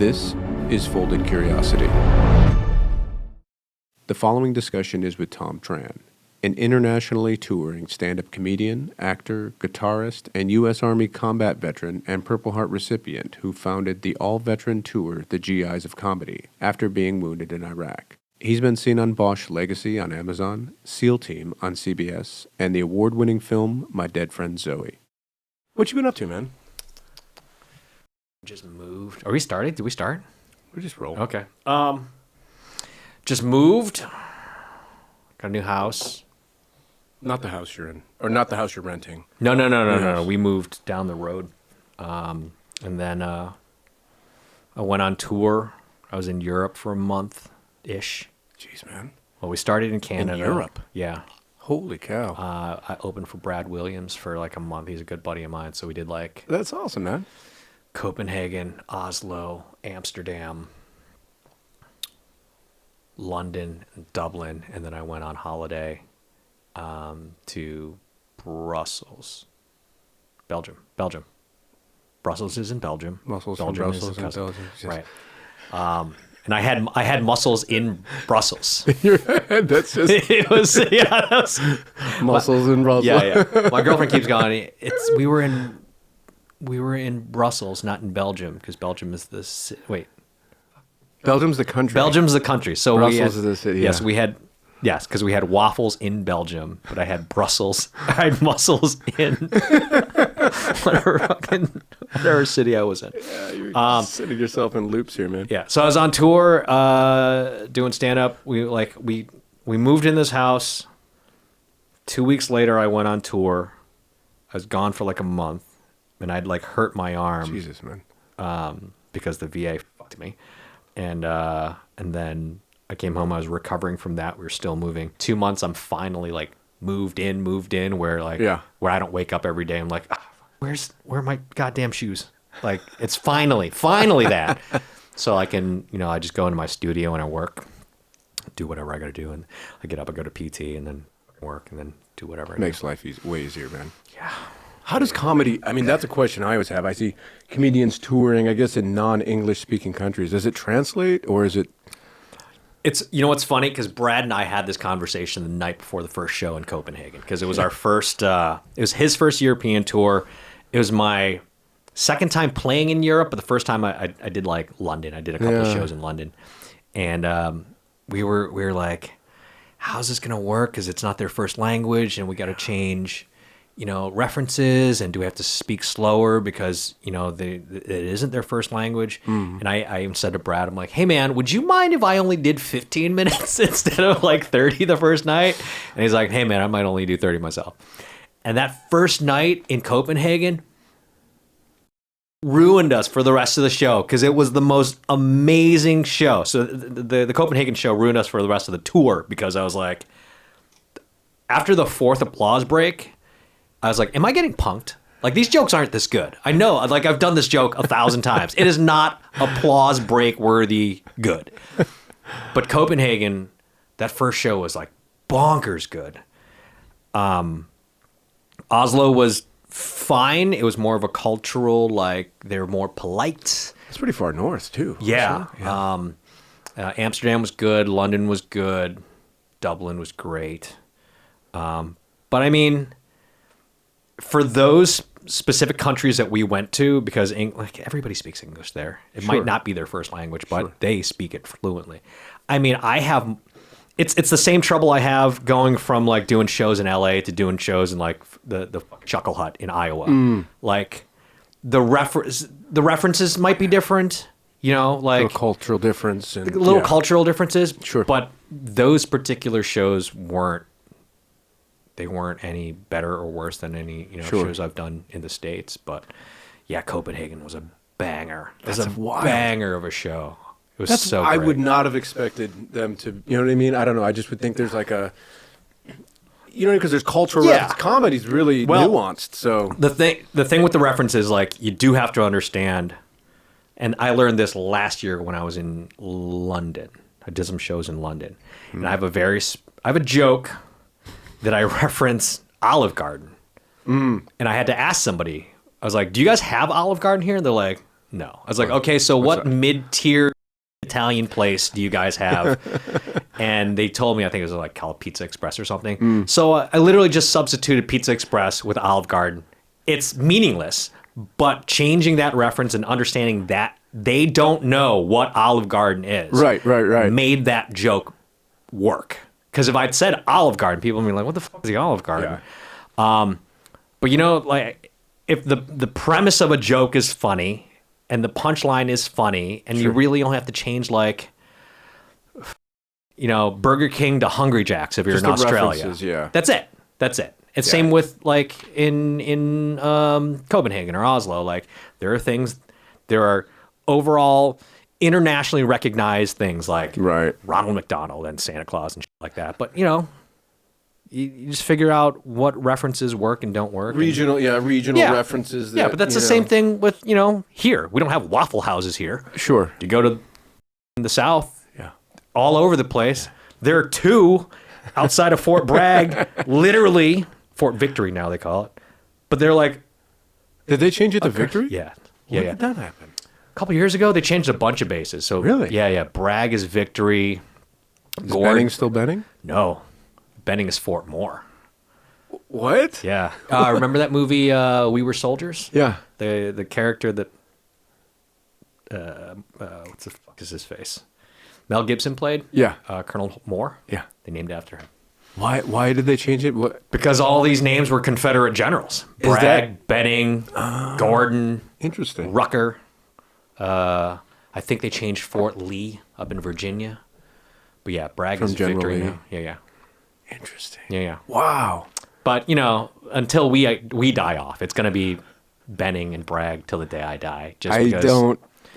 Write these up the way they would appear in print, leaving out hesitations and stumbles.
This is Folded Curiosity. The following discussion is with Thom Tran, an internationally touring stand-up comedian, actor, guitarist, and U.S. Army combat veteran and Purple Heart recipient who founded the all-veteran tour The GIs of Comedy after being wounded in Iraq. He's been seen on Bosch Legacy on Amazon, SEAL Team on CBS, and the award-winning film My Dead Friend Zoe. What you been up to, man? Just moved. Are we starting? Did we start? We just roll. Okay. Just moved. Got a new house. Not the house you're in, or not the house you're renting. No. We moved down the road, and then I went on tour. I was in Europe for a month-ish. Jeez, man. Well, we started in Canada. In Europe? Yeah. Holy cow. I opened for Brad Williams for like a month. He's a good buddy of mine, so we did like That's awesome, man. Copenhagen, Oslo, Amsterdam, London, Dublin, and then I went on holiday to Brussels, Belgium. Brussels is in Belgium. Belgium is in Belgium. Right. And I had muscles in Brussels. Your head, that's just It was muscles in Brussels. Yeah. My girlfriend keeps going. We were in Brussels, not in Belgium, because Belgium is the wait. Belgium's the country. Belgium's the country. So Brussels is the city. Yes, Yeah. because we had waffles in Belgium, but I had Brussels. I had muscles in whatever city I was in. Yeah, you're sitting yourself in loops here, man. Yeah. So I was on tour, doing stand up. We moved in this house. 2 weeks later, I went on tour. I was gone for like a month, and I'd like hurt my arm. Jesus, man. Because the VA fucked me, and then I came home. I was recovering from that. We were still moving. 2 months. I'm finally like moved in. Where I don't wake up every day. I'm like, where are my goddamn shoes? Like it's finally that. So I can, I just go into my studio and I work, do whatever I got to do, and I get up and go to PT and then work and then do whatever. Makes life way easier, man. Yeah. How does comedy? I mean, that's a question I always have. I see comedians touring, I guess, in non-English speaking countries. Does it translate, or is it? It's what's funny, because Brad and I had this conversation the night before the first show in Copenhagen, because it was our first. It was his first European tour. It was my second time playing in Europe, but the first time I did like London. I did a couple of shows in London, and we were like, how's this gonna work? Because it's not their first language, and we got to change, references, and do we have to speak slower because it isn't their first language? And I even said to Brad, I'm like, hey man, would you mind if I only did 15 minutes instead of like 30 the first night? And he's like, hey man, I might only do 30 myself. And that first night in Copenhagen ruined us for the rest of the show, because it was the most amazing show. So the Copenhagen show ruined us for the rest of the tour, because I was like, after the fourth applause break, I was like, am I getting punked? Like, these jokes aren't this good. I know, like, I've done this joke 1,000 times. It is not applause break worthy good. But Copenhagen, that first show was like bonkers good. Oslo was fine. It was more of a cultural, like, they were more polite. It's pretty far north, too. Yeah. Amsterdam was good. London was good. Dublin was great. But I mean, for those specific countries that we went to, because like everybody speaks English there. It might not be their first language, but they speak it fluently. I mean, it's the same trouble I have going from like doing shows in LA to doing shows in like the Chuckle Hut in Iowa. Like the references might be different, like a cultural difference and cultural differences. Sure. But those particular shows weren't any better or worse than any shows I've done in the States. But yeah, Copenhagen was a banger. It was a banger of a show. It was so great. I would not have expected them to, you know what I mean? I don't know. I just would think there's like a, because there's cultural reference. Comedy's really nuanced. So the thing with the references, like, you do have to understand, and I learned this last year when I was in London. I did some shows in London, and I have a joke that I reference Olive Garden. And I had to ask somebody, I was like, do you guys have Olive Garden here? And they're like, No. I was like, okay, so what mid-tier Italian place do you guys have? And they told me, I think it was like called Pizza Express or something. So I literally just substituted Pizza Express with Olive Garden. It's meaningless, but changing that reference and understanding that they don't know what Olive Garden is. Right. Made that joke work. Because if I'd said Olive Garden, people would be like, what the fuck is the Olive Garden? Yeah. But like, if the premise of a joke is funny and the punchline is funny, and you really only have to change like, Burger King to Hungry Jack's if you're Just in the Australia. references, yeah. That's it. It's same with like in Copenhagen or Oslo. Like there are overall internationally recognized things like Ronald McDonald and Santa Claus and shit like that. But you just figure out what references work and don't work. Regional references. But that's the same thing with, here. We don't have Waffle Houses here. Sure. You go to the South, all over the place. There are 2 outside of Fort Bragg, literally Fort Victory now they call it. But they're like... Did they change it to Victory? Yeah. When did that happen? A couple years ago, they changed a bunch of bases. So really? Yeah. Bragg is Victory. Is Benning still Benning? No. Benning is Fort Moore. What? Yeah. Remember that movie, We Were Soldiers? Yeah. The character that... what the fuck is his face? Mel Gibson played? Yeah. Colonel Moore? Yeah. They named after him. Why did they change it? What? Because all these names were Confederate generals. Bragg, Benning, Gordon, interesting. Rucker. I think they changed Fort Lee up in Virginia. But yeah, Bragg is Victory now. Yeah. Interesting. Yeah. Wow. But, until we die off, it's going to be Benning and Bragg till the day I die.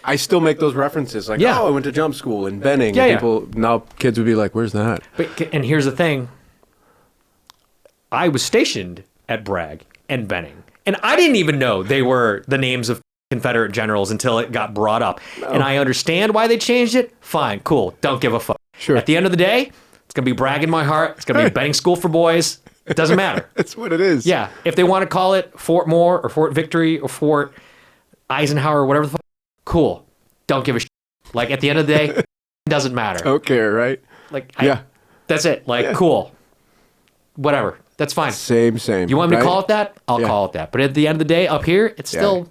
I still make those references. Like, I went to jump school in Benning. Yeah, and people, now kids would be like, where's that? And here's the thing. I was stationed at Bragg and Benning. And I didn't even know they were the names of Confederate generals until it got brought up. No. And I understand why they changed it. Fine, cool. Don't give a fuck. Sure. At the end of the day, it's going to be Bragg in my heart. It's going to be Benning School for Boys. It doesn't matter. That's what it is. Yeah. If they want to call it Fort Moore or Fort Victory or Fort Eisenhower or whatever the fuck, cool. Don't give a shit. Like, at the end of the day, it doesn't matter. Don't care, right? Like, that's it. Like, cool. Whatever. That's fine. Same. You want me to call it that? I'll call it that. But at the end of the day, up here, it's still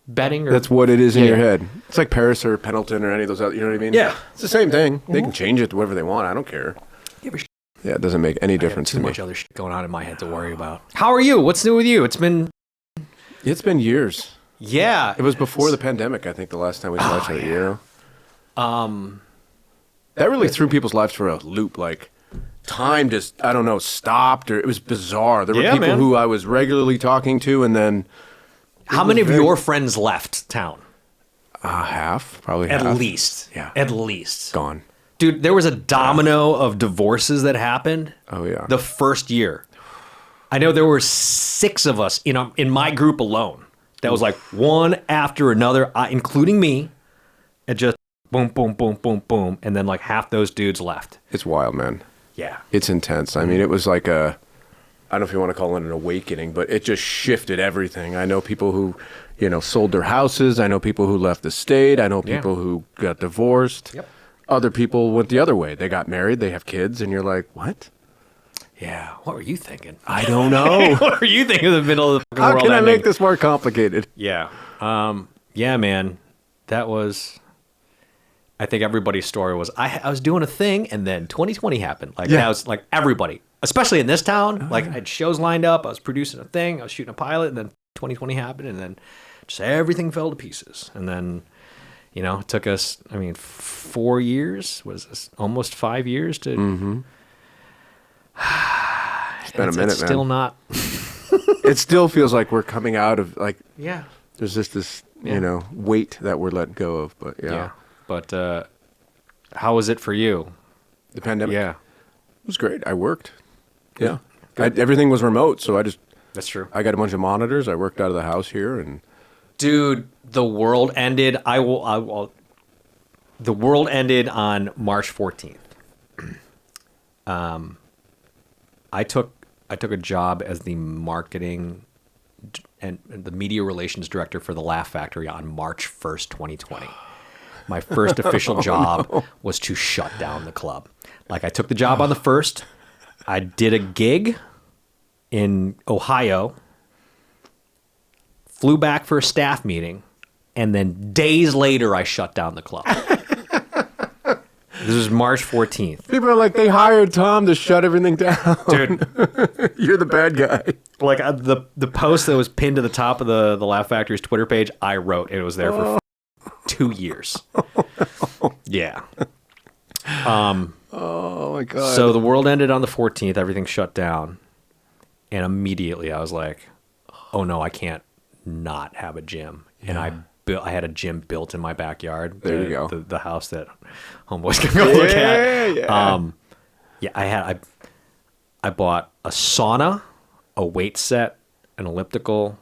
Benning. That's what it is in your head. It's like Paris or Pendleton or any of those other, you know what I mean? Yeah. It's the same thing. They can change it to whatever they want. I don't care. Give a shit. Yeah, it doesn't make any difference to me. Too much other shit going on in my head to worry about. How are you? What's new with you? It's been years. Yeah. It was before the pandemic, I think, the last time we saw each other, That really threw people's lives for a loop. Like, time just, I don't know, stopped, or it was bizarre. There were people who I was regularly talking to, and then... How many of your friends left town? Half, probably At half. least. Yeah. At least. Gone. Dude, there was a domino of divorces that happened. Oh, yeah. The first year. I know there were 6 of us in my group alone. That was like one after another, including me. And just boom, boom, boom, boom, boom. And then like half those dudes left. It's wild, man. Yeah. It's intense. I mean, it was like I don't know if you want to call it an awakening, but it just shifted everything. I know people who, sold their houses. I know people who left the state. I know people who got divorced. Yep. Other people went the other way. They got married. They have kids. And you're like, what? Yeah. What were you thinking? I don't know. What were you thinking in the middle of the fucking How world can I ending? make this more complicated? Yeah. Yeah, man. That was... I think everybody's story was, I was doing a thing, and then 2020 happened. Like, that was like everybody. Especially in this town. Like, I had shows lined up. I was producing a thing. I was shooting a pilot, and then 2020 happened, and then just everything fell to pieces. And then... it took us, 4 years, was this almost 5 years to... Mm-hmm. It's been a minute, it's still not... It still feels like we're coming out of, like... Yeah. There's just this, weight that we're letting go of, but yeah. But how was it for you? The pandemic? Yeah. It was great. I worked. Yeah. Everything was remote, so That's true. I got a bunch of monitors. I worked out of the house here, and... Dude, the world ended. The world ended on March 14th. I took a job as the marketing and the media relations director for the Laugh Factory on March 1st, 2020. My first official job was to shut down the club. Like, I took the job on the 1st. I did a gig in Ohio, flew back for a staff meeting, and then days later, I shut down the club. This was March 14th. People are like, they hired Thom to shut everything down. Dude. You're the bad guy. Like, the post that was pinned to the top of the Laugh Factory's Twitter page, I wrote. It was there for 2 years. Yeah. Oh, my God. So the world ended on the 14th. Everything shut down. And immediately I was like, oh, no, I can't not have a gym. Yeah. And I had a gym built in my backyard. There you go. The house that homeboys can go look at. Yeah. I bought a sauna, a weight set, an elliptical,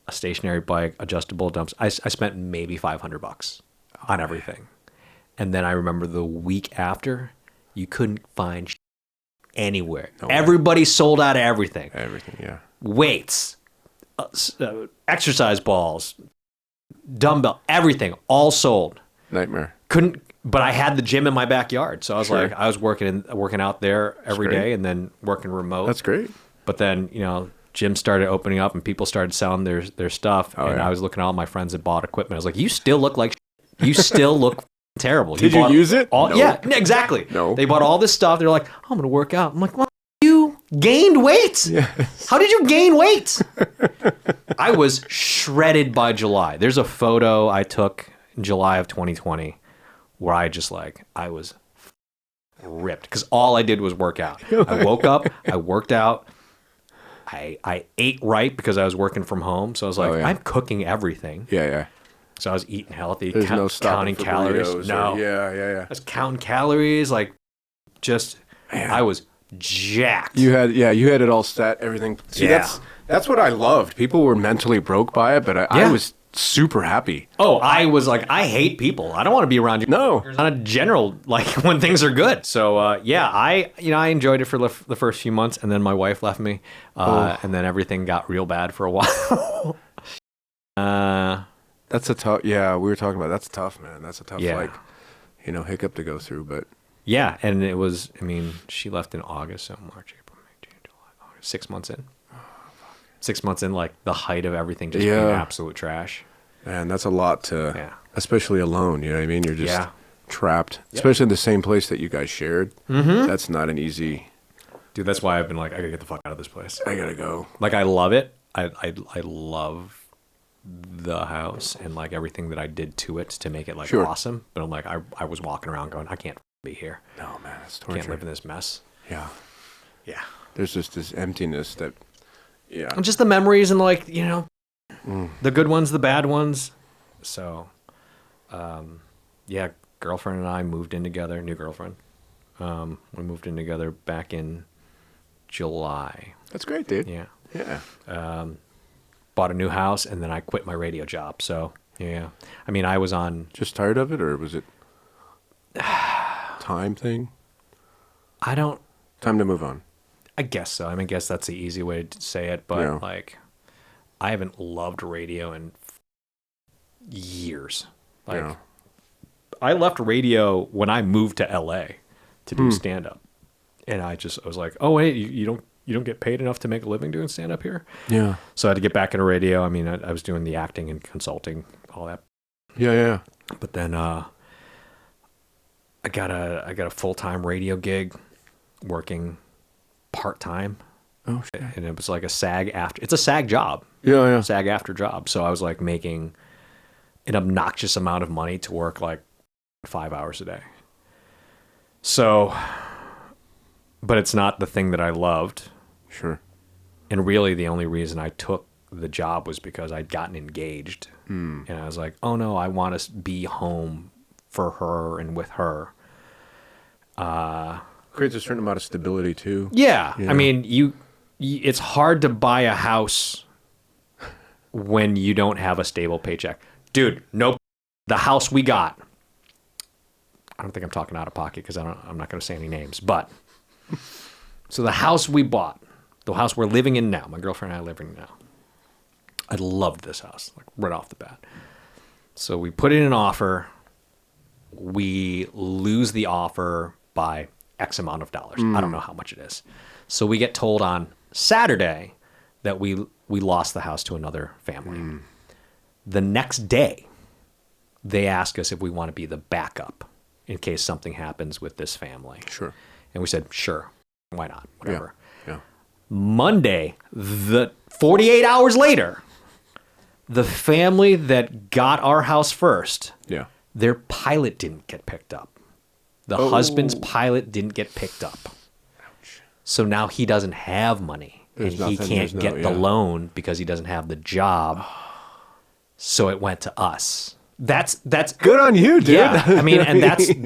a stationary bike, adjustable dumps. I spent maybe $500 on everything. And then I remember the week after, you couldn't find anywhere. No way. Everybody sold out of everything. Everything, yeah. Weights, exercise balls, dumbbell, everything, all sold. Nightmare. But I had the gym in my backyard, so I was like, I was working out there every day, and then working remote. That's great. But then, gyms started opening up, and people started selling their stuff, I was looking at all my friends that bought equipment. I was like, you still look like you still look terrible. Did you use it? No. Yeah, exactly. No. They bought all this stuff. They're like, I'm going to work out. I'm like, what? You gained weight? Yes. How did you gain weight? I was shredded by July. There's a photo I took in July of 2020 where I was ripped because all I did was work out. I woke up, I worked out, I ate right because I was working from home. So I was like, I'm cooking everything. Yeah. So I was eating healthy, There's no counting calories. No. Yeah. I was counting calories, I was jacked. You had it all set, everything. See, that's what I loved. People were mentally broke by it, but I was super happy. Oh, I was like, I hate people. I don't want to be around you. No. On a general, when things are good. So, I enjoyed it for the first few months, and then my wife left me, and then everything got real bad for a while. That's a tough, we were talking about, that's tough, man. That's a tough, hiccup to go through, but. Yeah, and it was, she left in August, so March, April, May, June, July, August, 6 months in. 6 months in, the height of everything just being absolute trash. Man, that's a lot especially alone, you know what I mean? You're just trapped, especially in the same place that you guys shared. Mm-hmm. That's not an easy. Dude, that's why I've been like, I gotta get the fuck out of this place. I gotta go. I love it. I love the house and everything that I did to it to make it awesome. But I'm like, I was walking around going, I can't be here. No, man, it's torture. Can't live in this mess. Yeah. Yeah. There's just this emptiness that, And just the memories and the good ones, the bad ones. So, girlfriend and I moved in together, new girlfriend. We moved in together back in July. That's great, dude. Yeah. Yeah. Bought a new house, and then I quit my radio job. So, I was on... Just tired of it, or was it time thing? Time to move on. I guess so. I guess that's the easy way to say it, but I haven't loved radio in years. I left radio when I moved to LA to do stand-up. And I was like, oh, wait, you don't get paid enough to make a living doing stand-up here? Yeah. So I had to get back into radio. I was doing the acting and consulting, all that. Yeah. But then I got a full-time radio gig working part-time. Oh, shit. And it was like it's a SAG job. Yeah. SAG after job. So I was making an obnoxious amount of money to work 5 hours a day. So, but it's not the thing that I loved. Sure. And really the only reason I took the job was because I'd gotten engaged. And I was like, oh no, I want to be home for her and with her. Creates a certain amount of stability too. Yeah. It's hard to buy a house when you don't have a stable paycheck. Dude, nope. The house we got, I don't think I'm talking out of pocket because I'm not going to say any names, but so the house we bought the house we're living in now, my girlfriend and I are living in now. I loved this house, like right off the bat. So we put in an offer. We lose the offer by X amount of dollars. I don't know how much it is. So we get told on Saturday that we lost the house to another family. The next day, they ask us if we want to be the backup in case something happens with this family. Sure. And we said, sure, why not? Whatever. Yeah. Monday, 48 hours later, the family that got our house first, Yeah. their pilot didn't get picked up. The husband's pilot didn't get picked up. Ouch. So now he doesn't have money. There's and he nothing, can't there's no- get the loan because he doesn't have the job. So it went to us. That's Good on you, dude. yeah. I mean, and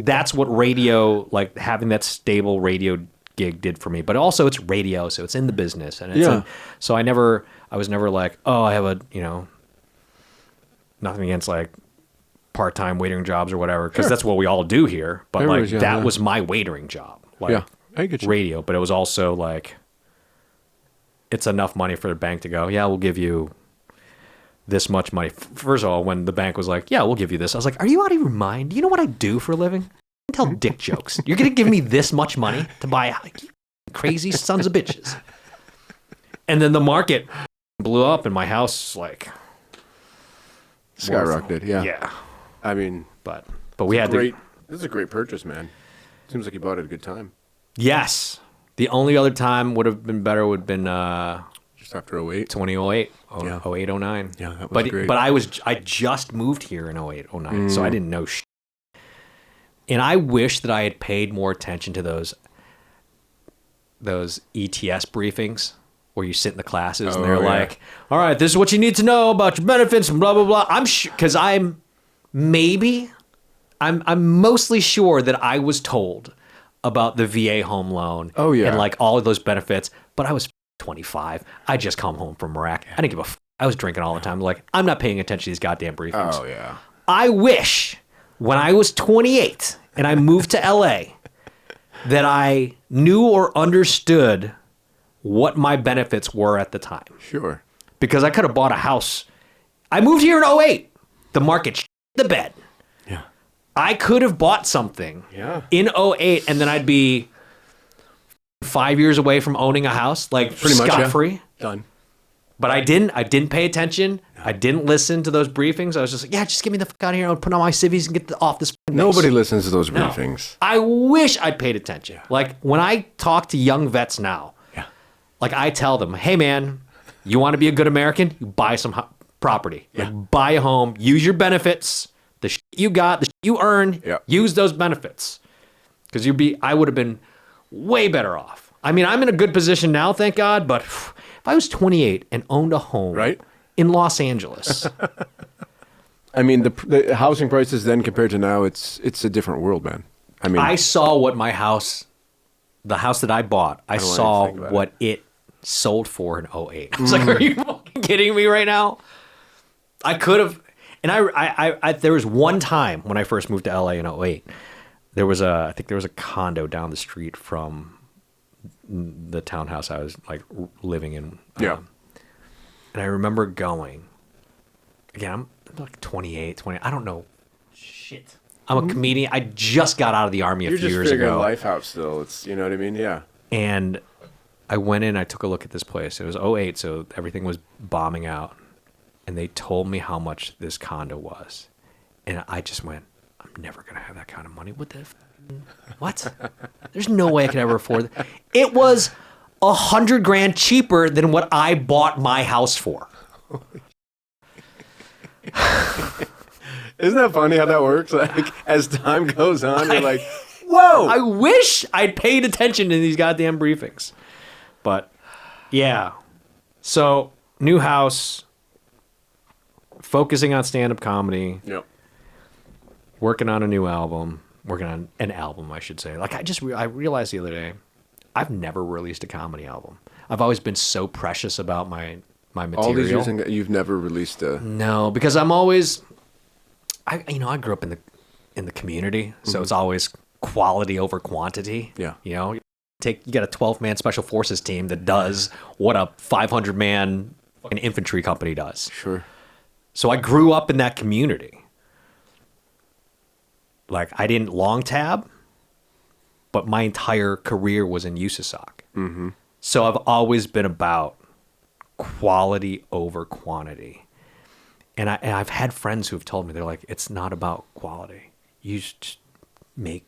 that's what radio, like having that stable radio gig did for me. But also it's radio, so it's in the business, and it's Yeah. so I was never like, oh, I have a nothing against like part-time waitering jobs or whatever, because that's what we all do here. But Everybody's like young, that yeah. was my waitering job. Like, Yeah, I get you. radio, but it was also like it's enough money for the bank to go, yeah, we'll give you this much money. First of all, when the bank was like, yeah, we'll give you this, I was like, are you out of your mind? Do you know what I do for a living? I tell dick jokes. You're going to give me this much money to buy crazy sons of bitches. And then the market blew up and my house like Skyrocketed, yeah. Yeah. I mean, But we had this is a great purchase, man. Seems like you bought it at a good time. Yes. The only other time would have been better would have been Just after 08. 2008, Yeah. 08, 09. Yeah, that was great. But I just moved here in 08, 09, so I didn't know shit. And I wish that I had paid more attention to those ETS briefings where you sit in the classes and they're like, all right, this is what you need to know about your benefits and blah, blah, blah. I'm sure, because I'm mostly sure that I was told about the VA home loan and like all of those benefits, but I was 25. I just come home from Iraq. I didn't give a f. I was drinking all the time. Like, I'm not paying attention to these goddamn briefings. Oh, yeah. I wish when I was 28 and I moved to LA that I knew or understood what my benefits were at the time. Sure. Because I could have bought a house. I moved here in 08. The market the bed. Yeah. I could have bought something in 08 and then I'd be 5 years away from owning a house, like Pretty much, scot-free. Done. But I didn't pay attention. I didn't listen to those briefings. I was just like, yeah, just get me the fuck out of here. I'll put on my civvies and get off this. Nobody listens to those briefings. I wish I'd paid attention. Like when I talk to young vets now, like I tell them, hey man, you want to be a good American? You buy some property. Like buy a home, use your benefits, the shit you got, the shit you earn, use those benefits. Because I would have been way better off. I mean, I'm in a good position now, thank God, but if I was 28 and owned a home in Los Angeles. I mean, the housing prices then compared to now, it's a different world, man. I mean, I saw what the house that I bought, I saw what it sold for in 08. I was like, are you fucking kidding me right now? I could have, and I there was one time when I first moved to LA in 08, I think there was a condo down the street from the townhouse I was like living in. And I remember going, again, I'm like 28, 20, I don't know. Shit. I'm a comedian. I just got out of the army a few years ago. You're just figuring life out still. It's, you know what I mean? Yeah. And I went in, I took a look at this place. It was 08, so everything was bombing out. And they told me how much this condo was. And I just went, I'm never going to have that kind of money. What? There's no way I could ever afford it. It was $100,000 cheaper than what I bought my house for. Isn't that funny how that works? Like, as time goes on, you're like, whoa! I wish I'd paid attention to these goddamn briefings. But, yeah. So, new house, focusing on stand-up comedy, working on a new album, working on an album, I should say. Like, I realized the other day, I've never released a comedy album. I've always been so precious about my material. All these years, you've never released a... No, because I'm always... I grew up in the community, so it's always quality over quantity. Yeah. You know, you got a 12-man special forces team that does what a 500-man fucking infantry company does. Sure. So I grew up in that community. Like, I didn't long tab, but my entire career was in USASOC. Mm-hmm. So I've always been about quality over quantity. And I've had friends who have told me, they're like, it's not about quality. You just make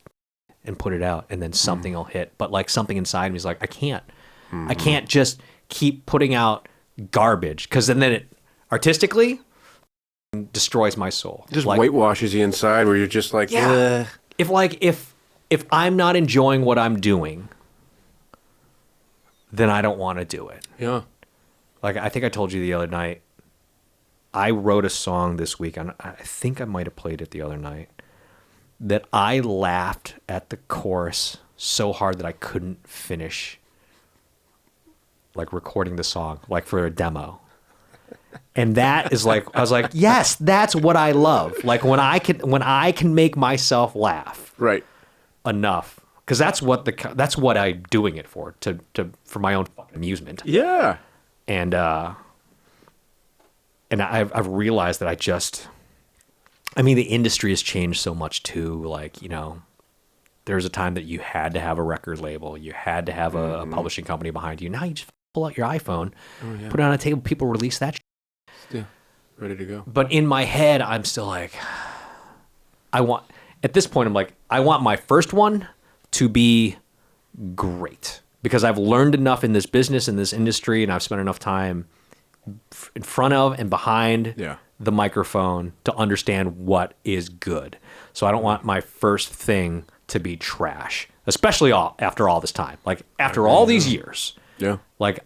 and put it out, and then something will hit. But like, something inside me is like, I can't. I can't just keep putting out garbage, because then it artistically destroys my soul. Just like, whitewashes you inside, where you're just like, yeah. If I'm not enjoying what I'm doing, then I don't want to do it. Yeah. Like, I think I told you the other night, I wrote a song this week, and I think I might have played it the other night, that I laughed at the chorus so hard that I couldn't finish, like, recording the song, like, for a demo. And that is like, I was like, yes, that's what I love. Like, when I can make myself laugh, right, enough, because that's what I'm doing it for, for my own fucking amusement. Yeah. And I've realized that the industry has changed so much too. Like, you know, there's a time that you had to have a record label, you had to have a publishing company behind you. Now you just pull out your iPhone, put it on a table, people release that. Yeah, ready to go. But in my head, I'm still like, at this point, I'm like, I want my first one to be great, because I've learned enough in this business, in this industry, and I've spent enough time in front of and behind the microphone to understand what is good. So I don't want my first thing to be trash, especially after all this time. Like, after all these years. Yeah. Like,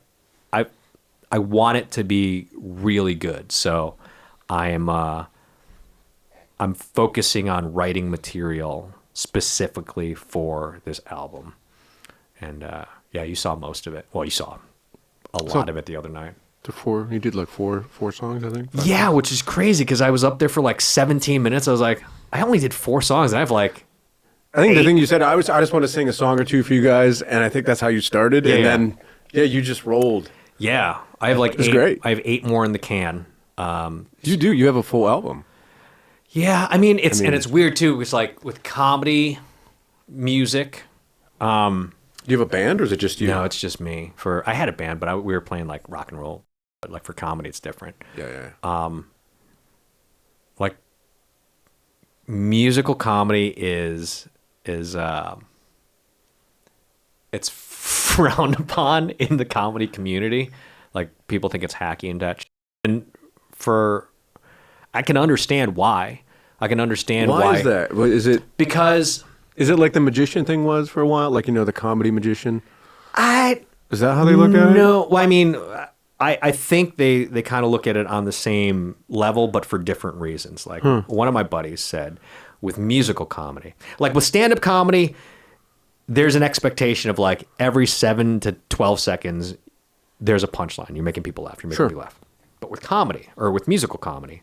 I want it to be really good. So I'm focusing on writing material specifically for this album. And you saw most of it. Well, you saw a lot of it the other night. You did like four songs, I think. Yeah, which is crazy, because I was up there for like 17 minutes. I was like, I only did 4 songs, and I have like, I think 8. The thing you said, I just want to sing a song or two for you guys, and I think that's how you started. Yeah, and then you just rolled. Yeah, I have like 8. Great. I have 8 more in the can. You have a full album. Yeah, and it's weird too. It's like, with comedy, music. Do you have a band, or is it just you? No, it's just me. I had a band, but we were playing like rock and roll. But like, for comedy, it's different. Yeah. Like, musical comedy is it's frowned upon in the comedy community. Like, people think it's hacky and that. And I can understand why. I can understand why. Why is that? Is it because? Is it like the magician thing was for a while? Like, you know, the comedy magician? Is that how they look at it? No. Well, I mean, I think they kind of look at it on the same level, but for different reasons. Like, one of my buddies said, with musical comedy, like with stand-up comedy, there's an expectation of like every 7 to 12 seconds, there's a punchline. You're making people laugh. You're making people laugh. But with comedy, or with musical comedy,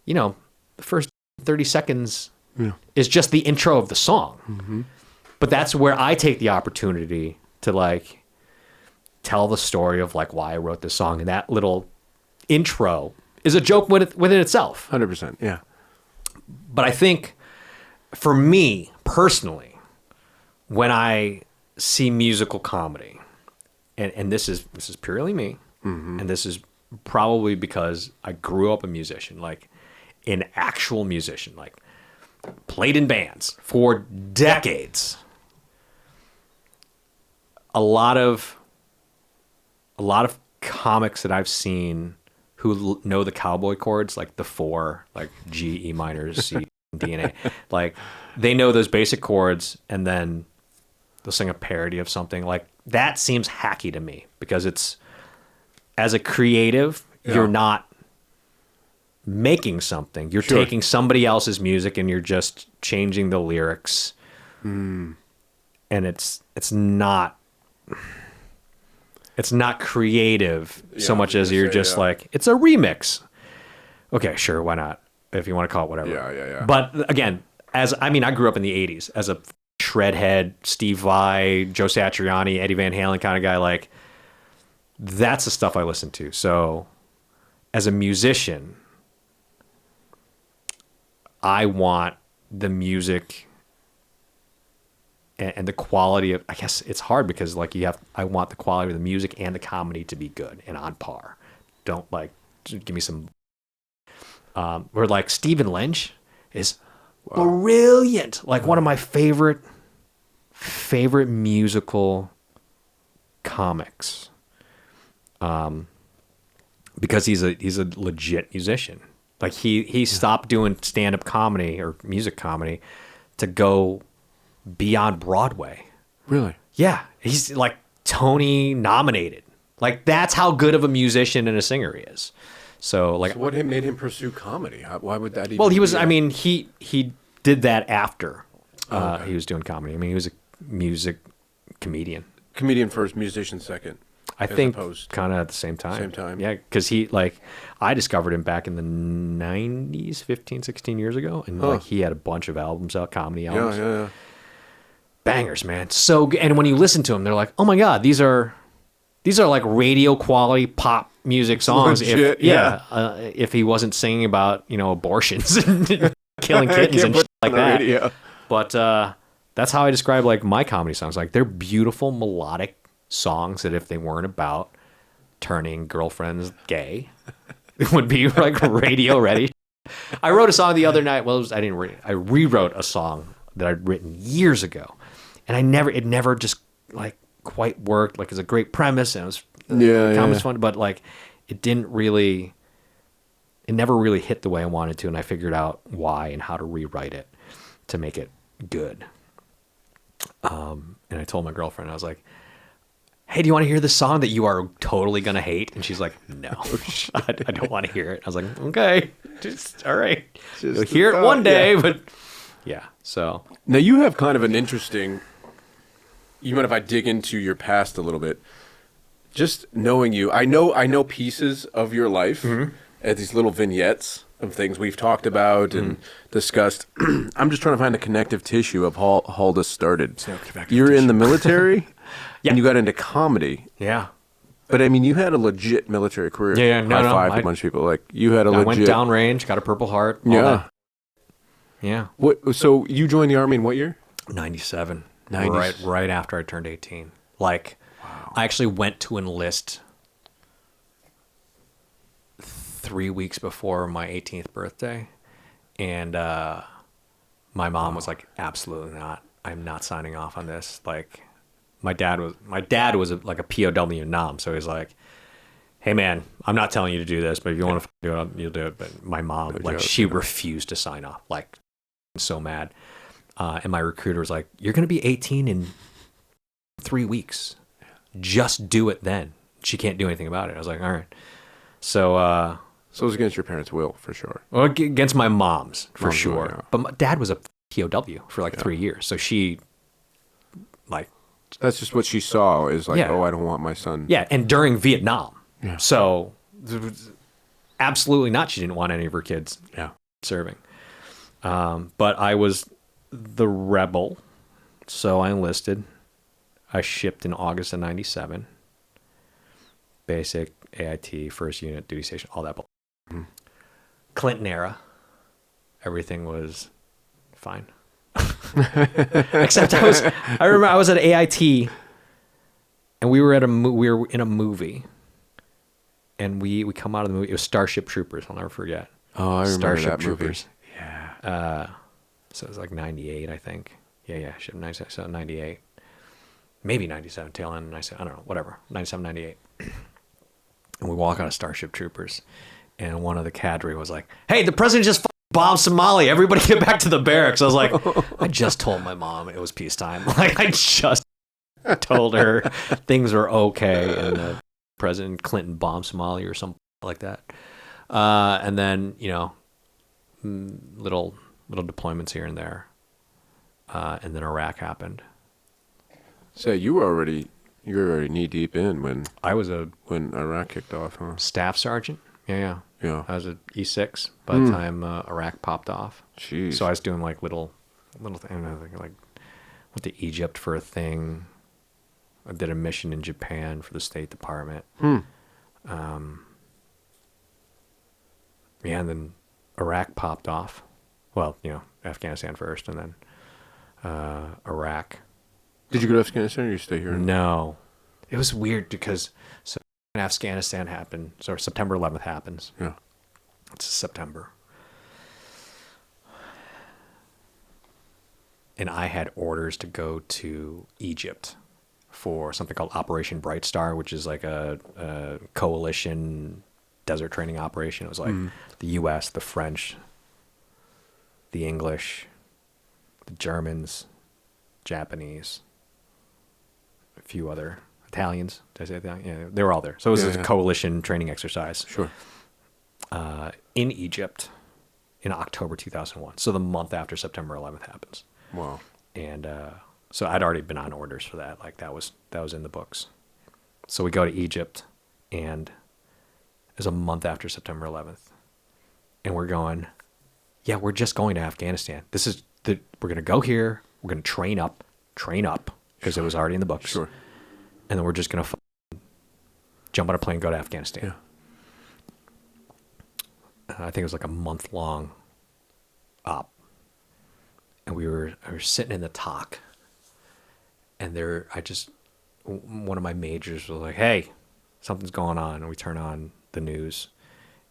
you know, the first 30 seconds is just the intro of the song. Mm-hmm. But that's where I take the opportunity to like tell the story of like why I wrote this song. And that little intro is a joke within itself. 100%. Yeah. But I think for me personally, when I see musical comedy, and this is purely me, and this is probably because I grew up a musician, like an actual musician, like played in bands for decades. A lot of comics that I've seen who know the cowboy chords, like the 4, like G, E minor, C, D, and A, like they know those basic chords, and then they'll sing a parody of something. Like, that seems hacky to me, because it's, as a creative, you're not making something. You're taking somebody else's music and you're just changing the lyrics. And it's not creative so much as you're just like, it's a remix. Okay, sure, why not? If you want to call it whatever. Yeah. But again, I grew up in the 80s as a shredhead, Steve Vai, Joe Satriani, Eddie Van Halen kind of guy. Like, that's the stuff I listen to. So as a musician, I want the music and the quality of, I guess it's hard because like I want the quality of the music and the comedy to be good and on par. Don't like give me some, where like Stephen Lynch is brilliant. Like one of my favorite musical comics. Because he's a legit musician. Like he stopped doing stand-up comedy or music comedy to go be on Broadway. Really? Yeah. He's like Tony nominated. Like that's how good of a musician and a singer he is. So like, so what made him pursue comedy? Why would that even? Well, he was. I mean, he did that after he was doing comedy. I mean, he was a music comedian. Comedian first, musician second. I think kind of at the same time. Same time. Yeah, because I discovered him back in the 90s, 15, 16 years ago. And like he had a bunch of albums out, comedy albums. Yeah. Bangers, man. So good. And when you listen to them, they're like, oh my God, these are like radio quality pop music songs. Legit, if he wasn't singing about, abortions and killing kittens and shit like that. Radio. But that's how I describe like my comedy songs. Like they're beautiful melodic songs that if they weren't about turning girlfriends gay, it would be like radio ready. I wrote a song the other night. Well, I rewrote a song that I'd written years ago, and it never just like quite worked. Like it's a great premise and it was comedy's fun, but like it never really hit the way I wanted to, and I figured out why and how to rewrite it to make it good. And I told my girlfriend, I was like, hey, do you want to hear this song that you are totally going to hate? And she's like, no, I don't want to hear it. I was like, okay, all right. You'll hear it one day, but yeah. So now you have kind of an interesting, you mind if I dig into your past a little bit? Just knowing you, I know pieces of your life at these little vignettes of things we've talked about and discussed. I'm just trying to find the connective tissue of how this started. You're in the military. Yeah. And you got into comedy. Yeah. But I mean, you had a legit military career. Yeah. No, High five to a bunch of people. Like you had a legit. I went downrange, got a Purple Heart. Yeah. Yeah. What? So you joined the Army in what year? 97. Right after I turned 18. Like, wow. I actually went to enlist 3 weeks before my 18th birthday, and my mom was like, "Absolutely not. I'm not signing off on this." Like. My dad was like a POW in Nam, so he's like, "Hey man, I'm not telling you to do this, but if you want to do it, you'll do it." But my mom, she refused to sign off, like so mad. And my recruiter was like, "You're gonna be 18 in 3 weeks. Just do it then." She can't do anything about it. I was like, "All right." So, so it was against your parents' will for sure. Well, against my mom's for sure. Yeah. But my dad was a POW for like 3 years, so she like. That's just what she saw is like, oh, I don't want my son. Yeah, and during Vietnam. Yeah. So, absolutely not. She didn't want any of her kids serving. But I was the rebel, so I enlisted. I shipped in August of 97. Basic, AIT, first unit, duty station, all that. Mm-hmm. Clinton era, everything was fine. Except I remember I was at AIT and we were in a movie and we come out of the movie. It was Starship Troopers. I'll never forget. Oh, I remember Starship that Troopers. Movie. Yeah. So it was like 98, I think. Yeah. Ship 97, so 98. Maybe 97, tail end 97. I don't know, whatever. 97, 98. And we walk out of Starship Troopers and one of the cadre was like, "Hey, the president just bomb Somalia. Everybody get back to the barracks." I was like, I just told my mom it was peacetime. Like, I just told her things were okay. And President Clinton bombed Somalia or something like that. And then, little deployments here and there. And then Iraq happened. So you were already knee deep in when Iraq kicked off, huh? Staff sergeant. Yeah. I was at E6 by the time Iraq popped off. Jeez. So I was doing like little things, like Went to Egypt for a thing. I did a mission in Japan for the State Department. Yeah, and then Iraq popped off. Well, Afghanistan first, and then Iraq. Did you go to Afghanistan or you stay here? No. It was weird because Afghanistan happened. So September 11th happens. Yeah. It's September. And I had orders to go to Egypt for something called Operation Bright Star, which is like a coalition desert training operation. It was like the U.S., the French, the English, the Germans, Japanese, a few other Italians. Did I say Italian? Yeah, they were all there. So it was a coalition training exercise. Sure. In Egypt in October 2001. So the month after September 11th happens. Wow. And so I'd already been on orders for that. Like that was in the books. So we go to Egypt, and it was a month after September 11th. And we're going, yeah, we're just going to Afghanistan. We're going to go here. We're going to train up, because it was already in the books. Sure. And then we're just going to jump on a plane and go to Afghanistan. Yeah. I think it was like a month-long op. And we were sitting in the talk, and one of my majors was like, hey, something's going on. And we turn on the news,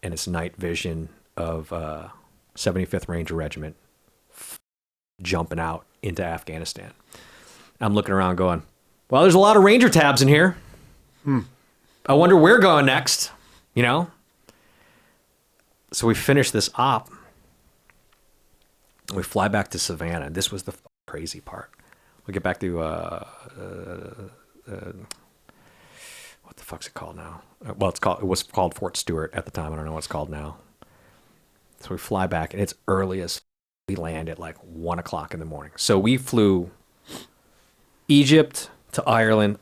and it's night vision of 75th Ranger Regiment jumping out into Afghanistan. I'm looking around going, well, there's a lot of Ranger tabs in here. I wonder where we're going next, So we finish this op. We fly back to Savannah. This was the crazy part. We get back to, what the fuck's it called now? Well, it was called Fort Stewart at the time. I don't know what it's called now. So we fly back, and it's early as we land at like 1 o'clock in the morning. So we flew Egypt to Ireland,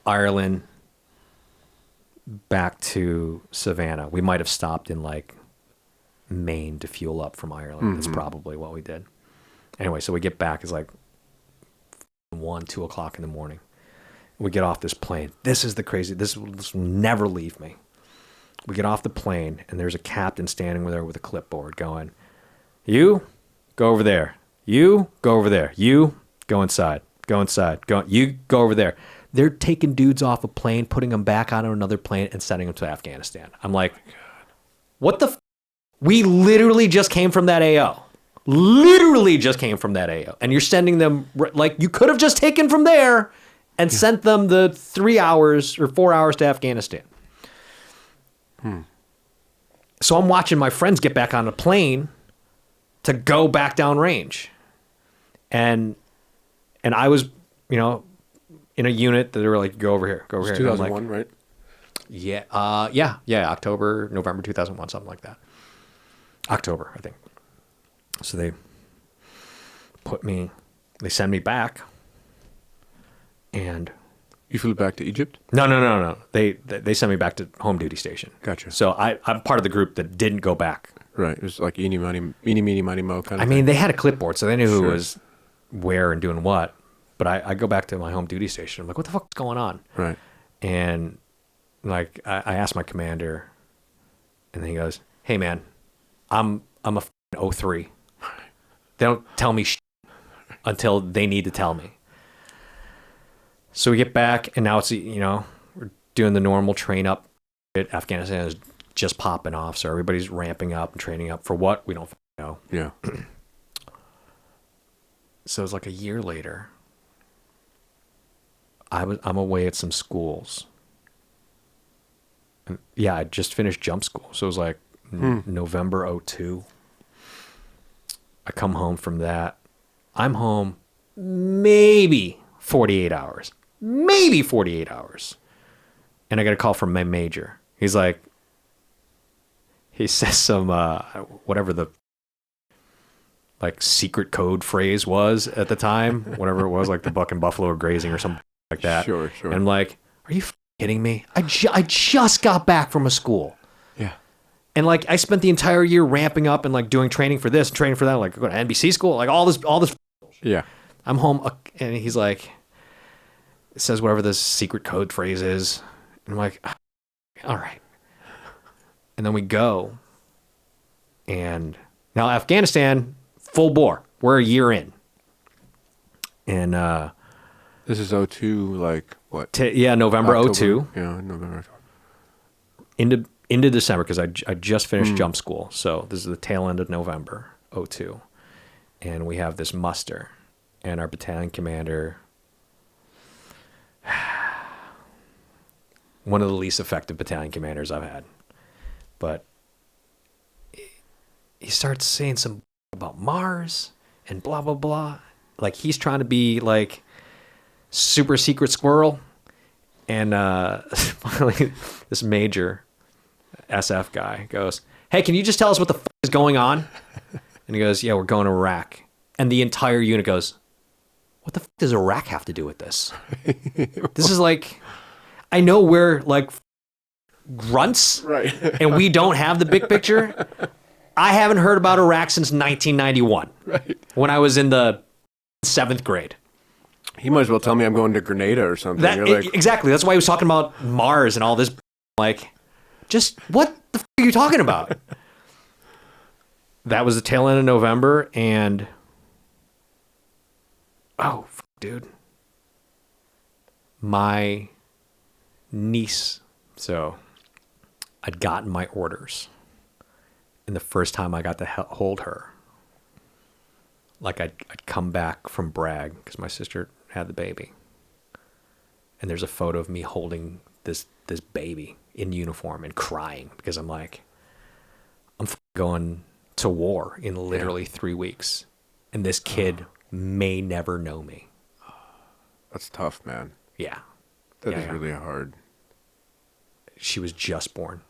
back to Savannah. We might have stopped in like Maine to fuel up from Ireland. That's probably what we did. Anyway, so we get back. It's like 1, 2 o'clock in the morning. We get off this plane. This is the crazy. This will never leave me. We get off the plane, and there's a captain standing there with a clipboard going, you go over there. You go over there. You go inside. Go inside. You go over there. They're taking dudes off a plane, putting them back on another plane, and sending them to Afghanistan. I'm like, what the We literally just came from that AO. Literally just came from that AO. And you're sending them, like, you could have just taken from there and sent them the 3 hours or 4 hours to Afghanistan. So I'm watching my friends get back on a plane to go back down range. And I was, in a unit that they were like, go over here, go over here. 2001, right? Yeah, October, November 2001, something like that. October, I think. So they send me back, and you flew back to Egypt? No. They sent me back to home duty station. Gotcha. So I'm part of the group that didn't go back. Right. It was like eeny, meeny, miny, mo kind of thing. They had a clipboard, so they knew who was where and doing what. But I go back to my home duty station. I'm like, what the fuck is going on? Right. And like I asked my commander, and then he goes, hey man, I'm a 03. They don't tell me until they need to tell me. So we get back, and now it's, we're doing the normal train up. Afghanistan is just popping off, so everybody's ramping up and training up for what? We don't know. Yeah. So it's like a year later. I'm away at some schools. And yeah, I just finished jump school, so it was like November 02. I come home from that. I'm home maybe 48 hours. Maybe 48 hours. And I got a call from my major. He's like, he says some, whatever the like secret code phrase was at the time, whatever it was, like the buck and buffalo are grazing or something like that. Sure. And I'm like, are you kidding me? I just got back from a school. Yeah. And like, I spent the entire year ramping up and like doing training for this, training for that, like going to NBC school, like all this. Yeah. I'm home. And he's like, says whatever this secret code phrase is. And I'm like, all right. And then we go. And now Afghanistan, full bore. We're a year in. And this is 02, like what? November October? 02. Yeah, November. Into December, because I just finished jump school. So this is the tail end of November 02. And we have this muster. And our battalion commander, one of the least effective battalion commanders I've had. But he starts saying some about Mars and blah, blah, blah. Like he's trying to be like super secret squirrel. And finally, this major SF guy goes, hey, can you just tell us what the f*** is going on? And he goes, yeah, we're going to Iraq. And the entire unit goes, what the f*** does Iraq have to do with this? This is like, I know we're like grunts, Right. and we don't have the big picture. I haven't heard about Iraq since 1991, Right. when I was in the 7th grade. He might as well tell me I'm going to Grenada or something. Exactly. That's why he was talking about Mars and all this. Like, just what the f*** are you talking about? That was the tail end of November, and dude, my niece. So I'd gotten my orders, and the first time I got to hold her, like I'd come back from Bragg because my sister had the baby, and there's a photo of me holding this baby in uniform and crying because I'm like, I'm going to war in literally 3 weeks, and this kid may never know me. That's tough, man. Yeah. That is really hard. She was just born.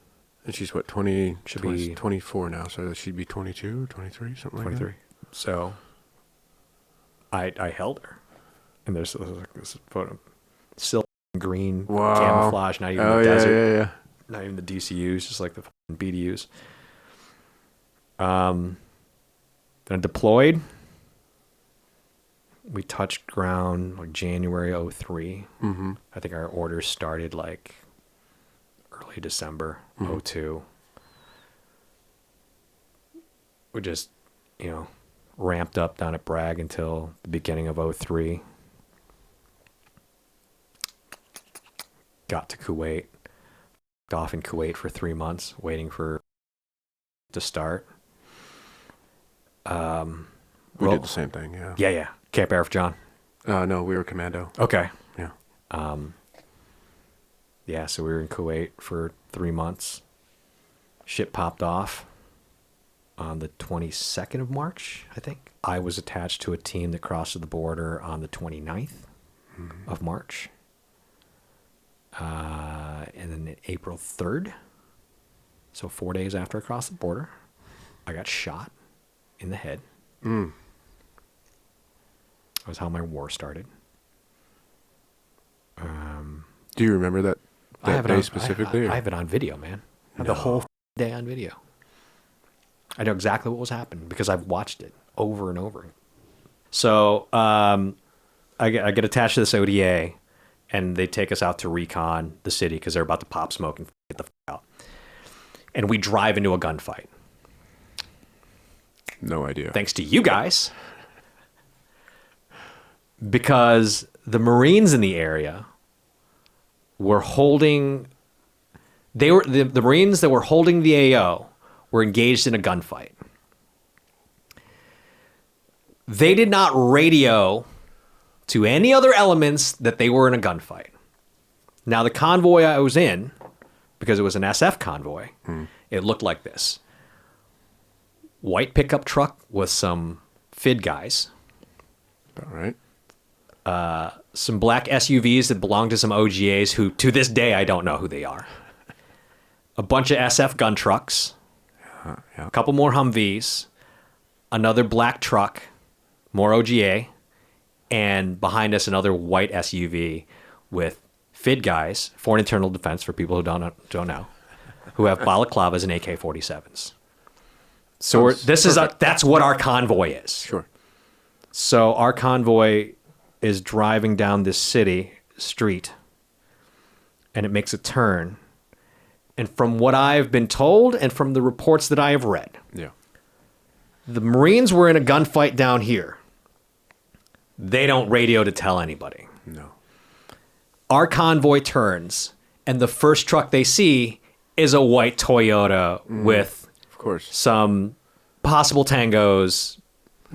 And she's what, 20, Should 20 be 24 now, so she'd be 22, 23, something 23. like So I held her. And there's this photo. Silver and green, Wow. camouflage, not even that. the desert. Yeah. Not even the DCUs, just like the BDUs. Then I deployed. We touched ground like January 03. Mm-hmm. I think our orders started like early December 02. We just, ramped up down at Bragg until the beginning of 03. Got to Kuwait. Off in Kuwait for 3 months, waiting for to start. We did the same thing, yeah. Yeah. Camp Air John. No, we were commando. Okay. Yeah. Yeah, so we were in Kuwait for 3 months. Ship popped off on the 22nd of March, I think. I was attached to a team that crossed the border on the 29th of March. And then April 3rd, so 4 days after I crossed the border, I got shot in the head. That was how my war started. Do you remember that day specifically? I have it on video, man. I have the whole day on video. I know exactly what was happening because I've watched it over and over. So I get attached to this ODA, and they take us out to recon the city because they're about to pop smoke and get the f*** out. And we drive into a gunfight. No idea. Thanks to you guys. Because the Marines in the area were holding... The Marines that were holding the AO were engaged in a gunfight. They did not radio to any other elements that they were in a gunfight. Now, the convoy I was in, because it was an SF convoy, it looked like this. White pickup truck with some FID guys. All right. Some black SUVs that belong to some OGAs who, to this day, I don't know who they are. A bunch of SF gun trucks. Yeah. A couple more Humvees. Another black truck. More OGA. And behind us, another white SUV with FID guys, Foreign Internal Defense, for people who don't know, who have balaclavas and AK-47s. So that's what our convoy is. Sure. So our convoy is driving down this street, and it makes a turn. And from what I've been told and from the reports that I have read, Yeah. the Marines were in a gunfight down here. They don't radio to tell anybody. No. Our convoy turns, and the first truck they see is a white Toyota with Of course. some possible tangos.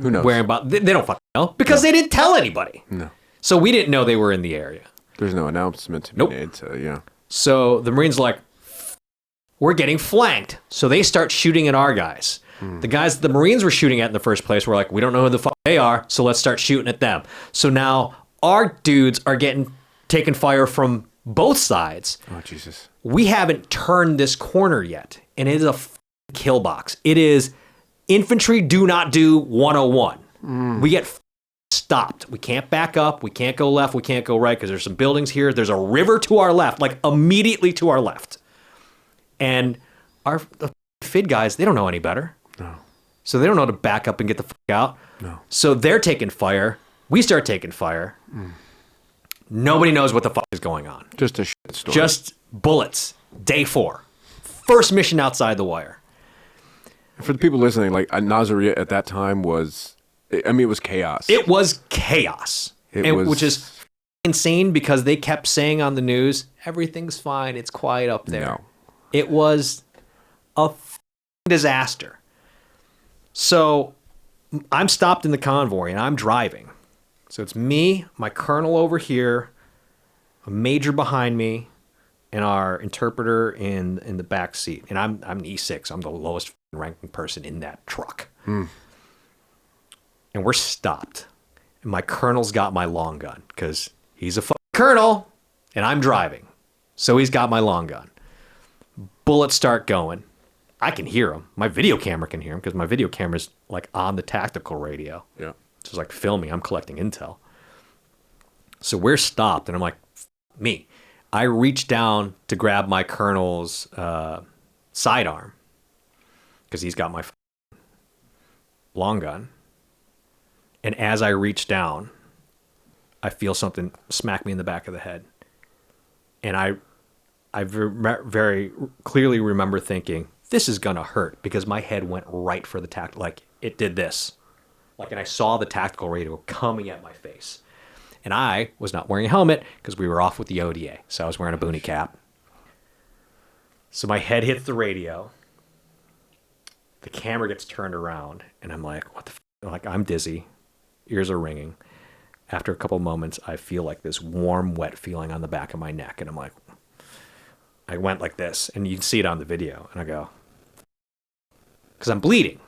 Who knows? Wearing they don't fucking know because they didn't tell anybody. No. So we didn't know they were in the area. There's no announcement to be Nope. made. So, yeah. So the Marines are like, we're getting flanked. So they start shooting at our guys. The guys the Marines were shooting at in the first place were like, we don't know who the fuck they are, so let's start shooting at them. So now our dudes are getting taken fire from both sides. Oh, Jesus. We haven't turned this corner yet, and it is a kill box. It is infantry do not do 101. We get stopped. We can't back up. We can't go left. We can't go right because there's some buildings here. There's a river to our left, like immediately to our left. And the FID guys, they don't know any better. No. So they don't know to back up and get the fuck out. No. So they're taking fire. We start taking fire. Nobody knows what the fuck is going on. Just a shit story. Just bullets. Day 4. First mission outside the wire. For the people listening, like Nasiriyah at that time was, I mean, it was chaos. It was chaos. Which is insane because they kept saying on the news, everything's fine. It's quiet up there. No. It was a disaster. So I'm stopped in the convoy and I'm driving. So it's me, my colonel over here, a major behind me, and our interpreter in the back seat. And I'm an E6. I'm the lowest ranking person in that truck. And we're stopped. And my colonel's got my long gun because he's a colonel and I'm driving. So he's got my long gun. Bullets start going. I can hear him. My video camera can hear him because my video camera's like on the tactical radio. Yeah. It's like filming. I'm collecting intel. So we're stopped, and I'm like, me. I reach down to grab my colonel's sidearm because he's got my long gun. And as I reach down, I feel something smack me in the back of the head. And I very clearly remember thinking, this is going to hurt because my head went right for the tactical. Like, it did this. Like, and I saw the tactical radio coming at my face. And I was not wearing a helmet because we were off with the ODA. So I was wearing a boonie cap. So my head hits the radio. The camera gets turned around. And I'm like, what the f-? Like, I'm dizzy. Ears are ringing. After a couple moments, I feel like this warm, wet feeling on the back of my neck. And I'm like, I went like this. And you can see it on the video. And I go, because I'm bleeding.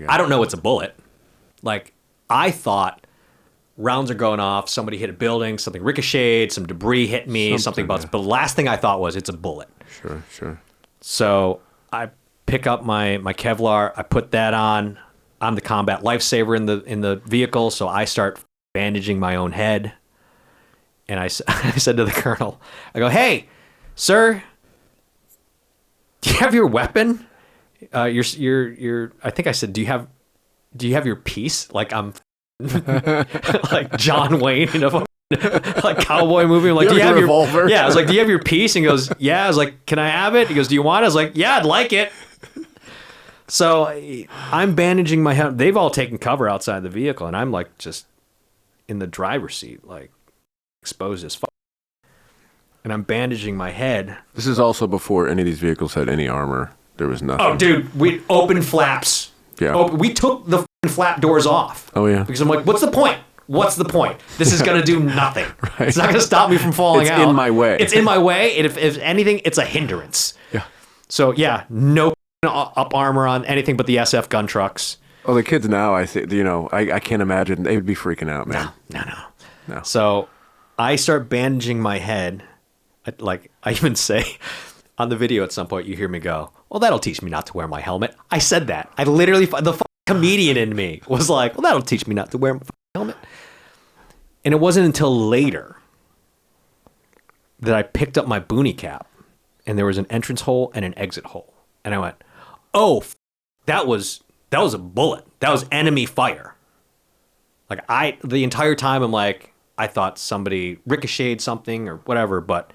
I don't know it's a bullet. Like, I thought rounds are going off, somebody hit a building, something ricocheted, some debris hit me, something about. But the last thing I thought was it's a bullet. Sure. So I pick up my Kevlar, I put that on. I'm the combat lifesaver in the vehicle, so I start bandaging my own head. And I said to the colonel, I go, hey, sir, do you have your weapon? Your I think I said, do you have your piece? Like I'm like John Wayne in a like cowboy movie. I'm like, do you have your revolver? Yeah, I was like, do you have your piece? And he goes, yeah. I was like, can I have it? He goes, do you want it? I was like, yeah, I'd like it. So I'm bandaging my head. They've all taken cover outside the vehicle, and I'm like just in the driver's seat, like exposed as fuck. And I'm bandaging my head. This is also before any of these vehicles had any armor. There was nothing. Oh, dude, we opened flaps. Yeah. We took the flap doors off. Oh, yeah. Because I'm like, what's the point? What's the point? This is going to do nothing. Right. It's not going to stop me from falling out. It's in my way. It's in my way. And if anything, it's a hindrance. Yeah. So, yeah, no up armor on anything but the SF gun trucks. Oh, the kids now, I think, I can't imagine. They would be freaking out, man. No. So I start bandaging my head. I even say on the video at some point, you hear me go, well, that'll teach me not to wear my helmet. I said that. I literally, the comedian in me was like, well, that'll teach me not to wear my helmet. And it wasn't until later that I picked up my boonie cap and there was an entrance hole and an exit hole. And I went, oh, that was a bullet. That was enemy fire. Like the entire time I'm like, I thought somebody ricocheted something or whatever, but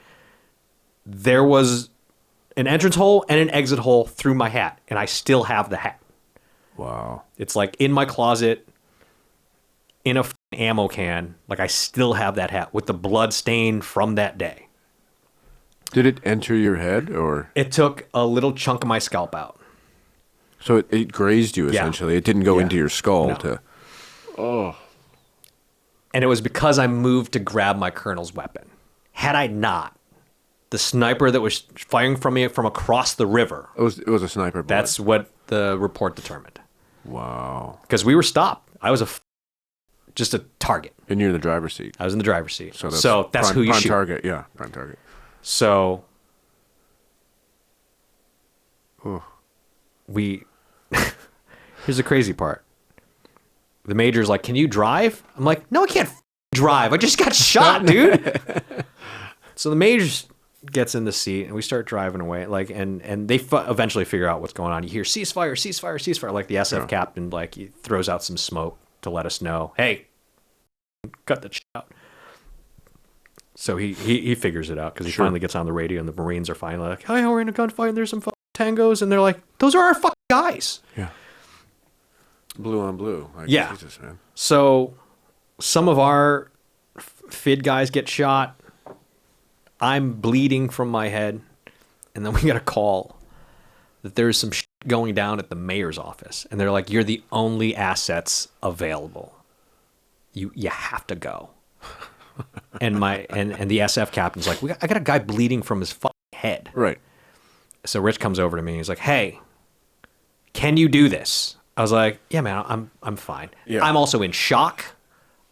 there was an entrance hole and an exit hole through my hat, and I still have the hat. Wow. It's like in my closet, in a ammo can. Like I still have that hat with the blood stain from that day. Did it enter your head, or? It took a little chunk of my scalp out. So it grazed you, essentially. It didn't go into your skull No. And it was because I moved to grab my colonel's weapon. Had I not, the sniper that was firing from me from across the river. It was a sniper bullet. That's what the report determined. Wow. Because we were stopped. I was just a target. And you're in the driver's seat. I was in the driver's seat. So that's prime, who you prime shoot. Target. Yeah, prime target. So Ooh. Here's the crazy part. The major's like, "Can you drive?" I'm like, "No, I can't drive. I just got shot, dude." So the major gets in the seat and we start driving away. Like, and they eventually figure out what's going on. You hear ceasefire, ceasefire, ceasefire. Like the SF captain, like he throws out some smoke to let us know, "Hey, cut that shit out." So he figures it out because he finally gets on the radio, and the Marines are finally like, "Hey, we're in a gunfight and there's some tangos," and they're like, "Those are our fucking guys." Yeah. Blue on blue. Like, Yeah. Jesus, man. So some of our FID guys get shot. I'm bleeding from my head. And then we got a call that there's some shit going down at the mayor's office. And they're like, "You're the only assets available. You have to go." And the SF captain's like, I got a guy bleeding from his fucking head. Right. So Rich comes over to me and he's like, "Hey, can you do this?" I was like, "Yeah, man, I'm fine." Yeah. I'm also in shock.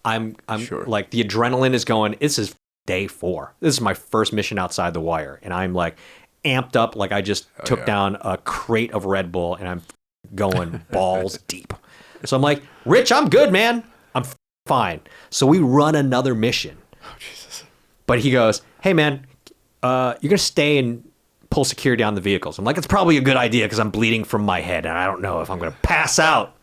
I'm Sure. like, the adrenaline is going. This is day 4. This is my first mission outside the wire, and I'm like amped up, like I just took down a crate of Red Bull, and I'm going balls deep. So I'm like, "Rich, I'm good, man. I'm fine." So we run another mission. Oh, Jesus. But he goes, "Hey, man, you're gonna stay and pull security on the vehicles." I'm like, "It's probably a good idea because I'm bleeding from my head and I don't know if I'm going to pass out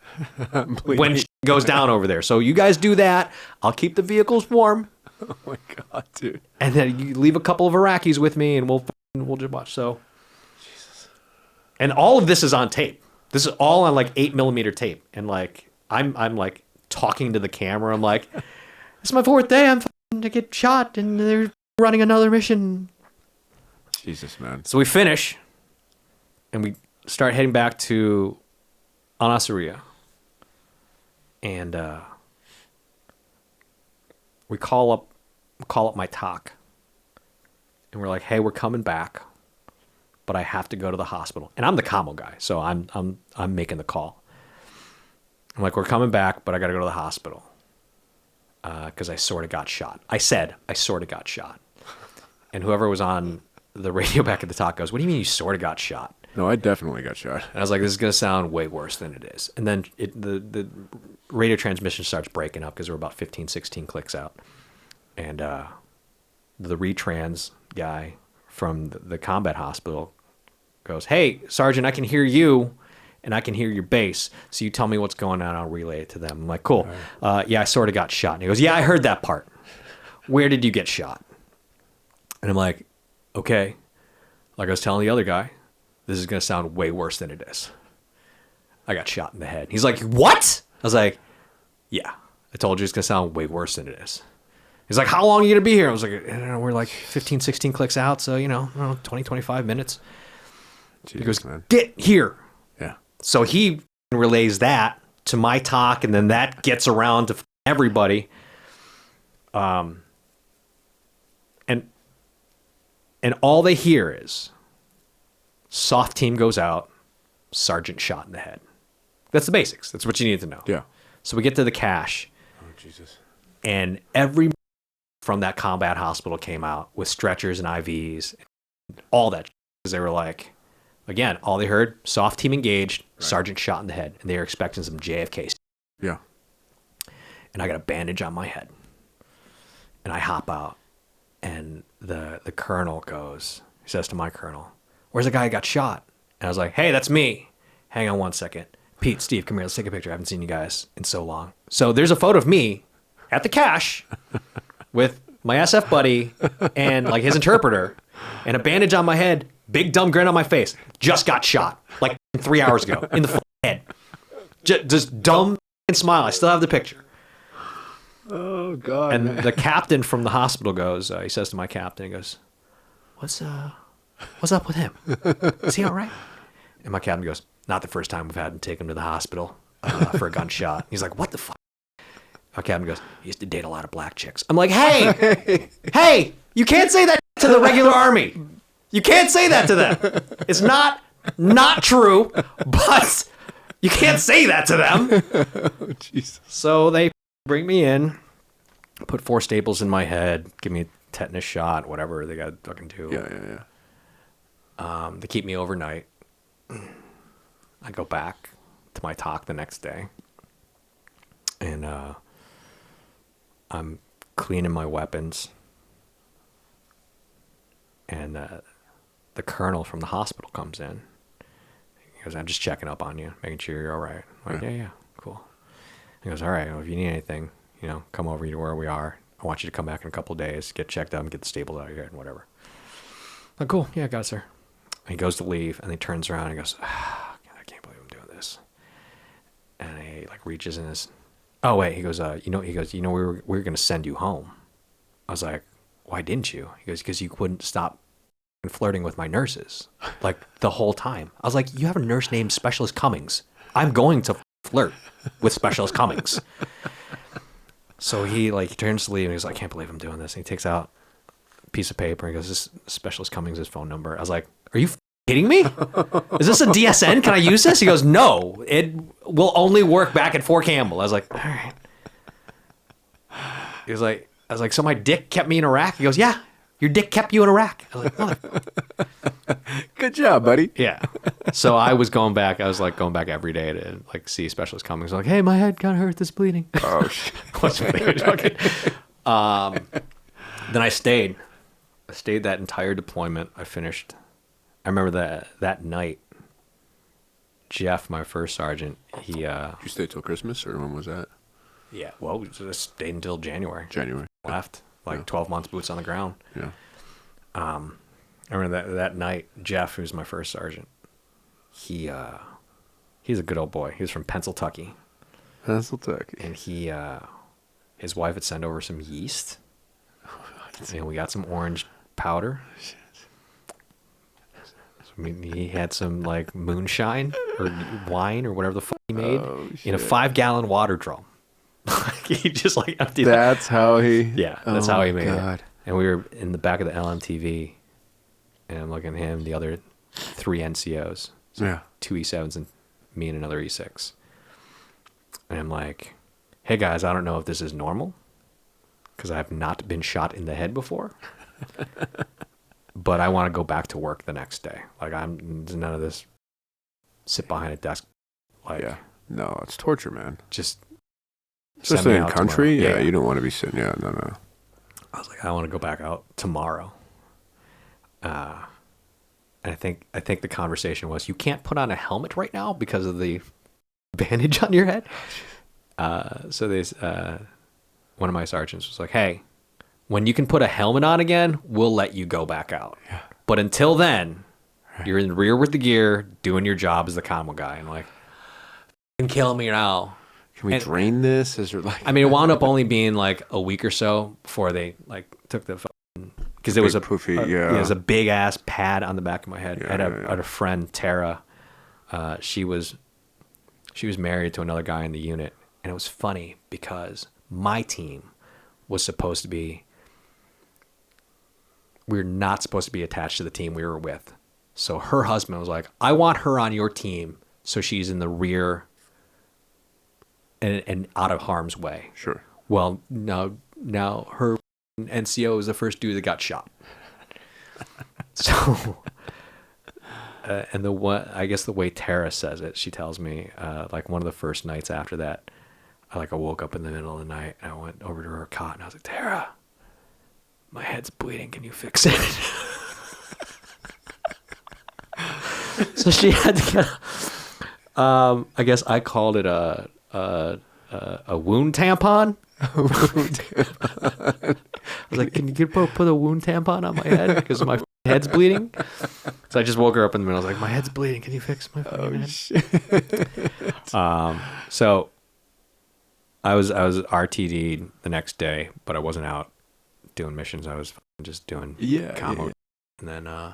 when shit goes down over there. So you guys do that. I'll keep the vehicles warm." Oh, my God, dude. And then you leave a couple of Iraqis with me and we'll just watch. So, Jesus. And all of this is on tape. This is all on like 8mm tape. And like, I'm like talking to the camera. I'm like, "It's my 4th day. I'm to get shot and they're running another mission." Jesus, man. So we finish, and we start heading back to Anasaria. And we call up my TOC. And we're like, "Hey, we're coming back, but I have to go to the hospital." And I'm the commo guy, so I'm making the call. I'm like, "We're coming back, but I got to go to the hospital because I sort of got shot." I said, "I sort of got shot." And whoever was on the radio back at the top goes, "What do you mean you sort of got shot?" No, I definitely got shot. And I was like, "This is going to sound way worse than it is." And then the radio transmission starts breaking up because we're about 15, 16 clicks out. And the retrans guy from the combat hospital goes, "Hey, Sergeant, I can hear you and I can hear your base. So you tell me what's going on. I'll relay it to them." I'm like, "Cool. Yeah, I sort of got shot." And he goes, "Yeah, I heard that part. Where did you get shot?" And I'm like, "Okay." Like I was telling the other guy, this is going to sound way worse than it is. I got shot in the head. He's like, "What?" I was like, "Yeah, I told you it's going to sound way worse than it is." He's like, "How long are you going to be here?" I was like, "I don't know, we're like 15, 16 clicks out. So, I don't know, 20, 25 minutes. Jesus, He goes, man. "Get here." Yeah. So he relays that to my TOC, and then that gets around to everybody. And all they hear is soft team goes out, sergeant shot in the head. That's the basics. That's what you need to know. Yeah. So we get to the cache, Oh, Jesus. and every from that combat hospital came out with stretchers and IVs, all that. Because they were like, again, all they heard, soft team engaged, sergeant shot in the head, and they were expecting some JFK. Yeah. And I got a bandage on my head. And I hop out, and the colonel goes, he says to my colonel, "Where's the guy who got shot?" And I was like, "Hey, that's me. Hang on one second." Pete, Steve, come here. Let's take a picture. I haven't seen you guys in so long. So there's a photo of me at the cache with my SF buddy and like his interpreter and a bandage on my head, big dumb grin on my face. Just got shot like 3 hours ago in the head. Just dumb smile. I still have the picture. Oh God! And man. the captain from the hospital goes. He says to my captain, he goes, "What's up with him? Is he all right?" And my captain goes, "Not the first time we've had to take him to the hospital for a gunshot." He's like, "What the fuck?" My captain goes, "He used to date a lot of black chicks." I'm like, hey, you can't say that to the regular army. You can't say that to them. It's not true, but you can't say that to them. Oh, Jesus. So they bring me in, put 4 staples in my head, give me a tetanus shot, whatever they got to fucking do. Yeah. They keep me overnight. I go back to my talk the next day, and I'm cleaning my weapons, and the colonel from the hospital comes in. He goes, "I'm just checking up on you, making sure you're all right." I'm like, yeah, cool. He goes, "All right, well, if you need anything, come over to where we are. I want you to come back in a couple of days, get checked up, and get the staples out of your head and whatever." I'm like, "Cool, yeah, got it, sir." And he goes to leave, and he turns around and he goes, "I can't believe I'm doing this." And he like reaches in his, oh wait, he goes, we were gonna send you home. I was like, "Why didn't you?" He goes, "Because you wouldn't stop flirting with my nurses like the whole time." I was like, "You have a nurse named Specialist Cummings. I'm going to flirt with Specialist Cummings." So he turns to leave and he's like, "I can't believe I'm doing this." And he takes out a piece of paper and he goes, "This is Specialist Cummings' phone number." I was like, "Are you kidding me? Is this a DSN? Can I use this?" He goes, "No, it will only work back at Fort Campbell." I was like, "All right." He was like, I was like, "So my dick kept me in Iraq?" He goes, "Yeah, your dick kept you in Iraq." I was like, "Mother." Good job, buddy. Yeah. So I was going back. I was like going back every day to like see Specialist Cummings. Like, "Hey, my head kind of hurt. This bleeding." Oh shit. Then I stayed. I stayed that entire deployment. I finished. I remember that night. Jeff, my first sergeant, he. Did you stay till Christmas, or when was that? Yeah. Well, we just stayed until January. Left 12 months boots on the ground. Yeah. I remember that night, Jeff, who's my first sergeant, he's a good old boy. He was from Pennsylvania. And his wife had sent over some yeast. And we got some orange powder. So he had some like moonshine or wine or whatever the fuck he made in a 5-gallon water drum. He just like emptied That's how he... Yeah, that's how he made it. And we were in the back of the LMTV. And I'm looking at him, the other 3 NCOs. So Yeah. 2 E7s and me and another E6. And I'm like, "Hey guys, I don't know if this is normal, because I have not been shot in the head before. But I want to go back to work the next day. Like, there's none of this sit behind a desk. Like, Yeah. No, it's torture, man. just Especially in country. tomorrow. Yeah, you don't want to be sitting. Yeah, no. I was like, I want to go back out tomorrow. And I think the conversation was, you can't put on a helmet right now because of the bandage on your head. So one of my sergeants was like, "Hey, when you can put a helmet on again, we'll let you go back out. Yeah. But until then, you're in the rear with the gear, doing your job as the commo guy." And like, kill me now. Can we drain this? Is there like... I mean, it wound up only being like a week or so before they like took the, because there was a poofy, there was a big ass pad on the back of my head. Yeah, I had a friend, Tara. She was married to another guy in the unit, and it was funny because my team was supposed to be. We were not supposed to be attached to the team we were with. So her husband was like, "I want her on your team so she's in the rear and out of harm's way." Sure. Well, now her NCO is the first dude that got shot. So, and I guess the way Tara says it, she tells me, like one of the first nights after that, I woke up in the middle of the night and I went over to her cot and I was like, "Tara, my head's bleeding. Can you fix it?" So she had to get I guess I called it a wound tampon. I was like, can you put a wound tampon on my head because my head's bleeding? So I just woke her up in the middle. I was like, my head's bleeding. Can you fix my head? Shit. So I was RTD'd the next day, but I wasn't out doing missions. I was just doing combo. Yeah. And then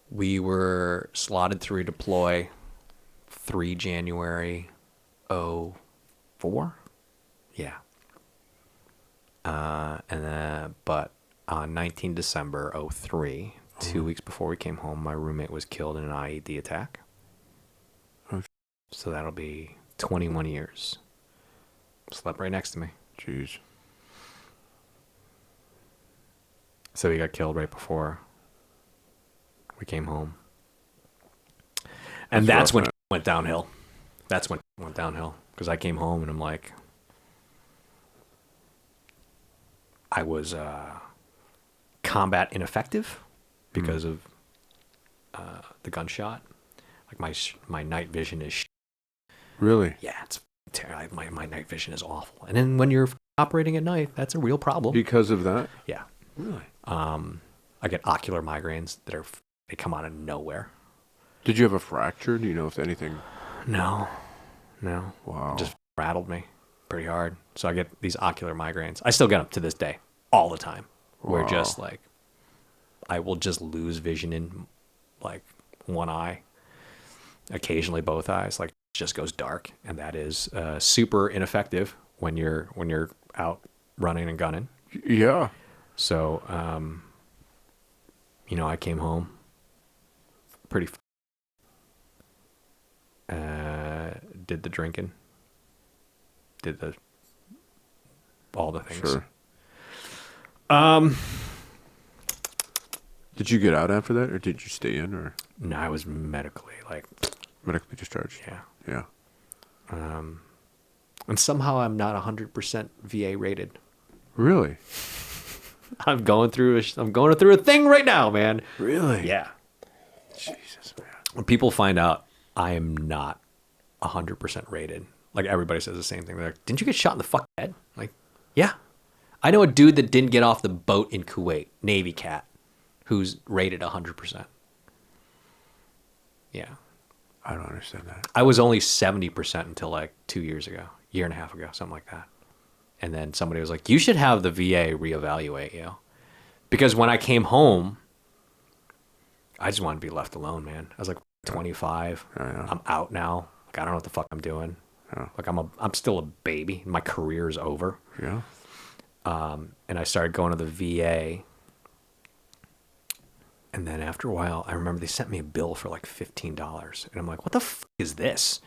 we were slotted through deploy 3 January 04. Yeah. But on 19 December 03, 2 weeks before we came home, my roommate was killed in an IED attack. Oh, so that'll be 21 years. Slept right next to me. Jeez. So he got killed right before we came home. And that's when it went downhill. That's when it went downhill. Because I came home and I'm like, I was combat ineffective because of the gunshot. Like my night vision is Really? yeah, it's terrible. My night vision is awful. And then when you're operating at night, that's a real problem. Because of that? Yeah. Really? I get ocular migraines that they come out of nowhere. Did you have a fracture? Do you know if anything? No. Wow. It just rattled me pretty hard. So I get these ocular migraines. I still get them to this day, all the time. Where Wow. just like, I will just lose vision in like one eye, occasionally both eyes. Like, it just goes dark, and that is super ineffective when you're out running and gunning. Yeah. So, I came home pretty. Did the drinking. Did all the things. Sure. Did you get out after that, or did you stay in, or No, I was medically medically discharged? yeah. Yeah. And somehow I'm not 100% VA rated. Really? I'm going through a thing right now, man. Really? Yeah. Jesus, man. When people find out I am not 100% rated, like everybody says the same thing. They're like, "Didn't you get shot in the fucking head?" Like, yeah. I know a dude that didn't get off the boat in Kuwait, Navy cat, who's rated 100%. Yeah. I don't understand that. I was only 70% until like 2 years ago, year and a half ago, something like that. And then somebody was like, you should have the VA reevaluate you. Because when I came home, I just wanted to be left alone, man. I was like 25. Yeah. I'm out now. Like, I don't know what the fuck I'm doing. Yeah. Like, I'm still a baby. My career is over. Yeah. And I started going to the VA. And then after a while, I remember they sent me a bill for like $15. And I'm like, what the fuck is this?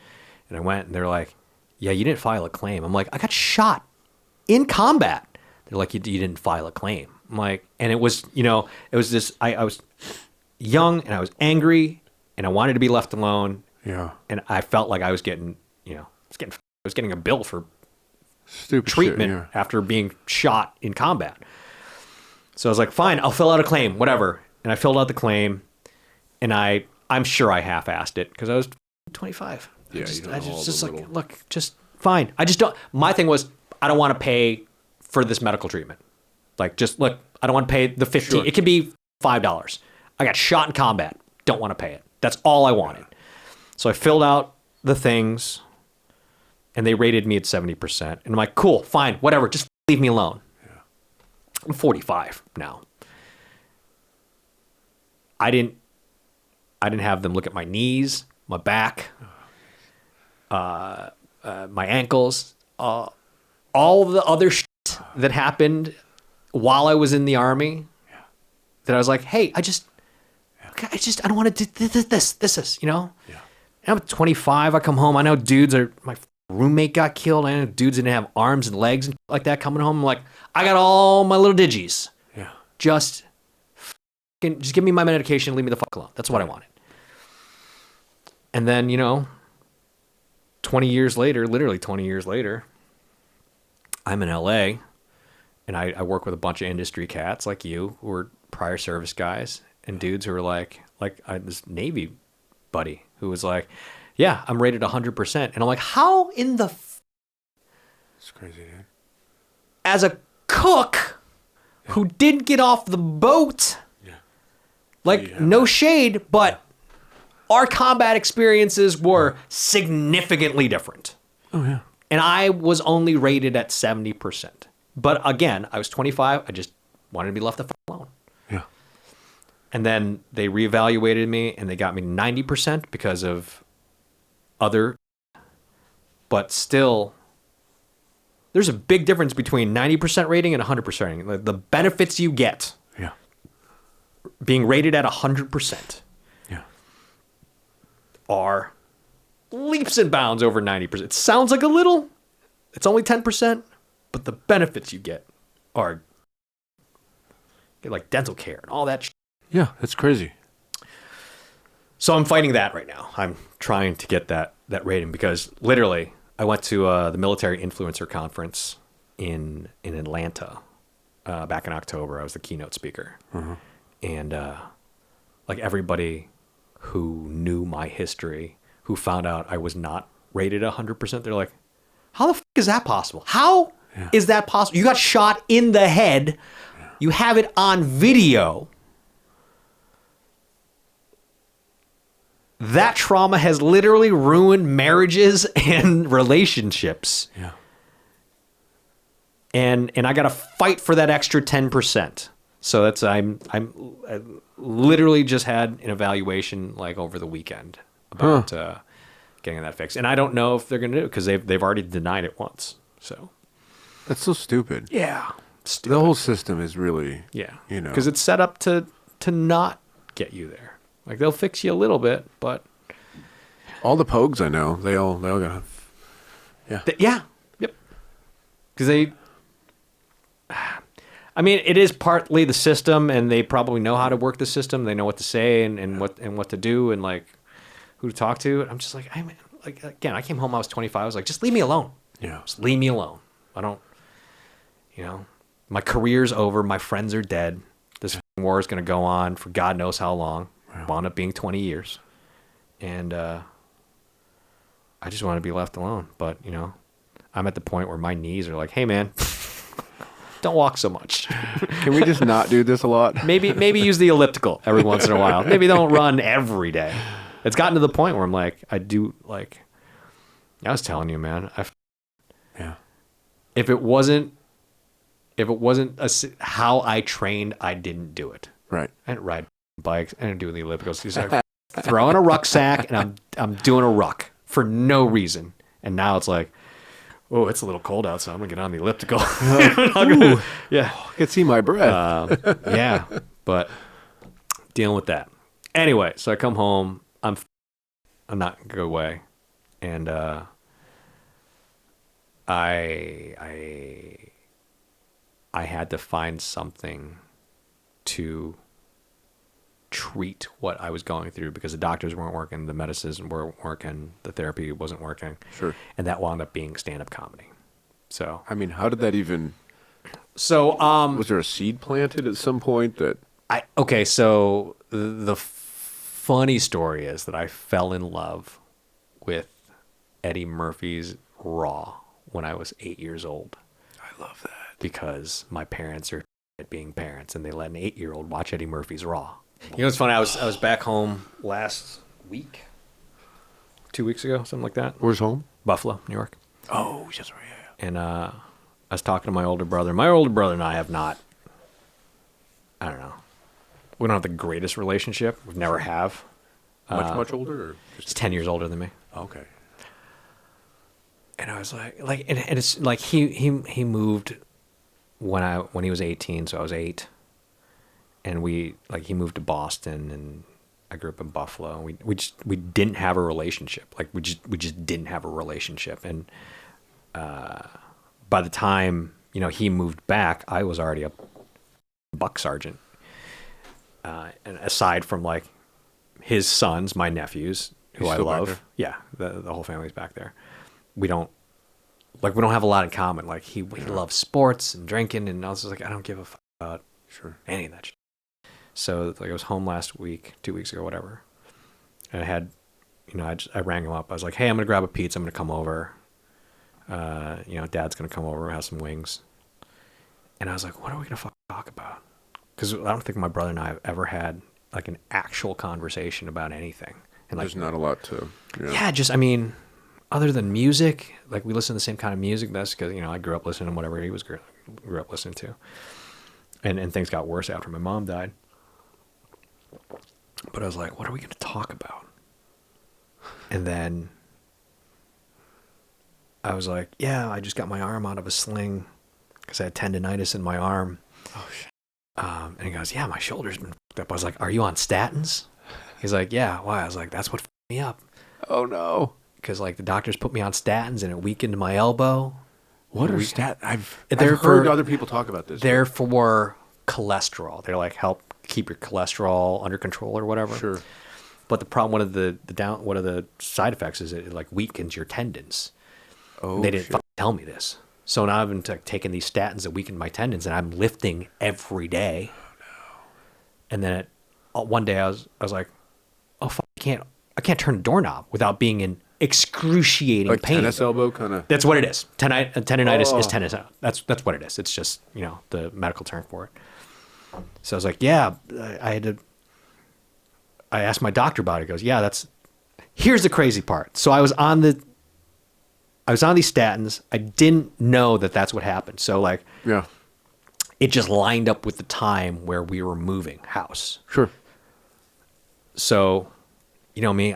And I went, and they're like, yeah, you didn't file a claim. I'm like, I got shot in combat. They're like, you didn't file a claim. I'm like, and it was, it was this, I was young, and I was angry, and I wanted to be left alone. Yeah. And I felt like I was getting, I was getting a bill for Stupid treatment shit, after being shot in combat. So I was like, fine, I'll fill out a claim, whatever. And I filled out the claim, and I'm sure I half-assed it because I was 25. Yeah, I just like, look, just fine. I just don't. My thing was, I don't want to pay for this medical treatment. Like, just look, I don't want to pay the 15. Sure. It could be $5. I got shot in combat. Don't want to pay it. That's all I wanted. So I filled out the things, and they rated me at 70%. And I'm like, cool, fine, whatever. Just leave me alone. Yeah. I'm 45 now. I didn't have them look at my knees, my back, my ankles, all the other shit that happened while I was in the Army. Yeah. That I was like, hey, I don't want to do this, Yeah. And I'm 25. I come home. I know my roommate got killed. I know dudes didn't have arms and legs and like that coming home. I'm like, I got all my little digis. Yeah. Just give me my medication and leave me the fuck alone. That's what I wanted. And then, 20 years later, literally 20 years later, I'm in LA, and I work with a bunch of industry cats like you who are prior service guys. and dudes who were like this Navy buddy who was like, yeah, I'm rated 100%. And I'm like, how in the It's crazy, dude. as a cook who didn't get off the boat, like, no shade, but our combat experiences were significantly different. Oh, yeah. And I was only rated at 70%. But again, I was 25. I just wanted to be left the fuck alone. Yeah. And then they reevaluated me and they got me 90% because of other. But still, there's a big difference between 90% rating and 100% rating. The benefits you get being rated at 100% are leaps and bounds over 90%. It sounds like a little. It's only 10%, but the benefits you get are like dental care and all that shit. Yeah, that's crazy. So I'm fighting that right now. I'm trying to get that rating because literally I went to the Military Influencer Conference in Atlanta back in October. I was the keynote speaker. And like everybody who knew my history, who found out I was not rated 100%, they're like, how the fuck is that possible? How is that possible? You got shot in the head. You have it on video. That trauma has literally ruined marriages and relationships. Yeah. And I got to fight for that extra 10%. So that's I literally just had an evaluation like over the weekend about getting that fixed, and I don't know if they're going to do it because they've already denied it once. So that's so stupid. Yeah, stupid. The whole system is really because it's set up to not get you there. Like they'll fix you a little bit, but all the pogues I know, they all got yep, because they. I mean, it is partly the system, and they probably know how to work the system. They know what to say and what to do and like who to talk to. I'm just like, again, I came home. I was 25. I was like, just leave me alone. Yeah, just leave me alone. I don't, my career's over. My friends are dead. This war is going to go on for God knows how long. Wow. Wound up being 20 years, and I just want to be left alone. But I'm at the point where my knees are like, hey man. Don't walk so much. Can we just not do this a lot? Maybe use the elliptical every once in a while. Maybe don't run every day. It's gotten to the point where I'm like, I was telling you, man. If it wasn't how I trained, I didn't do it. Right. I didn't ride bikes. I didn't do the ellipticals. He's like throwing a rucksack and I'm doing a ruck for no reason. And now it's like, oh, it's a little cold outside. I'm going to get on the elliptical. Yeah. I can see my breath. Yeah. But dealing with that. Anyway, so I come home. I'm not going to go away. And I had to find something to treat what I was going through because the doctors weren't working, the medicines weren't working, the therapy wasn't working. Sure. And that wound up being stand-up comedy. So I mean, how did that even? So was there a seed planted at some point that? So the funny story is that I fell in love with Eddie Murphy's Raw when I was 8 years old. I love that because my parents are at being parents, and they let an 8-year-old watch Eddie Murphy's Raw. You know what's funny? I was back home last week, 2 weeks ago, something like that. Where's home? Buffalo, New York. Oh, that's right. Yeah. And I was talking to my older brother. My older brother and I have not. I don't know. We don't have the greatest relationship. We never have. Much older? Or just... He's 10 years older than me. Okay. And I was and it's like he moved when he was 18, so I was 8. And he moved to Boston, and I grew up in Buffalo. We didn't have a relationship. Like we just didn't have a relationship. And by the time he moved back, I was already a buck sergeant. And aside from like his sons, my nephews, who I love, the whole family's back there. We don't have a lot in common. Like he loves sports and drinking, and I was just like, I don't give a fuck about any of that shit. So like I was home last week, 2 weeks ago, whatever. And I had, I rang him up. I was like, hey, I'm going to grab a pizza. I'm going to come over. Dad's going to come over, have some wings. And I was like, what are we going to talk about? Because I don't think my brother and I have ever had like an actual conversation about anything. And like, there's not a lot to. Yeah, other than music, like we listen to the same kind of music. That's because, I grew up listening to whatever he grew up listening to. And things got worse after my mom died. But I was like, what are we going to talk about? And then I was like, yeah, I just got my arm out of a sling because I had tendonitis in my arm. Oh, shit. And he goes, yeah, my shoulder's been fucked up. I was like, are you on statins? He's like, yeah, why? I was like, that's what fucked me up. Oh, no. Because like the doctors put me on statins and it weakened my elbow. What are statins? I've heard other people talk about this. They're for cholesterol. They're like help keep your cholesterol under control or whatever. Sure. But the problem, one of the side effects is it like weakens your tendons. Oh, they didn't tell me this. So now I've been taking these statins that weaken my tendons, and I'm lifting every day. Oh no! And then one day I was like, oh fuck, I can't turn a doorknob without being in excruciating like pain. Tennis elbow kind of. That's what it is. Tendonitis is tennis. That's what it is. It's just the medical term for it. So I was like, yeah, I asked my doctor about it. He goes, yeah, here's the crazy part. So I was on these statins. I didn't know that that's what happened. So like, yeah, it just lined up with the time where we were moving house. Sure. So, me,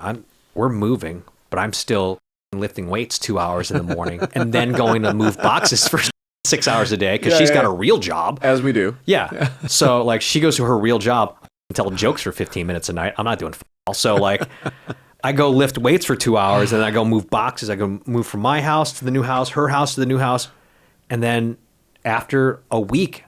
we're moving, but I'm still lifting weights 2 hours in the morning and then going to move boxes for 6 hours a day because she's got a real job. As we do. Yeah. So like she goes to her real job and tell jokes for 15 minutes a night. I'm not doing all. So like I go lift weights for 2 hours and then I go move boxes. I go move from my house to the new house, her house to the new house. And then after a week,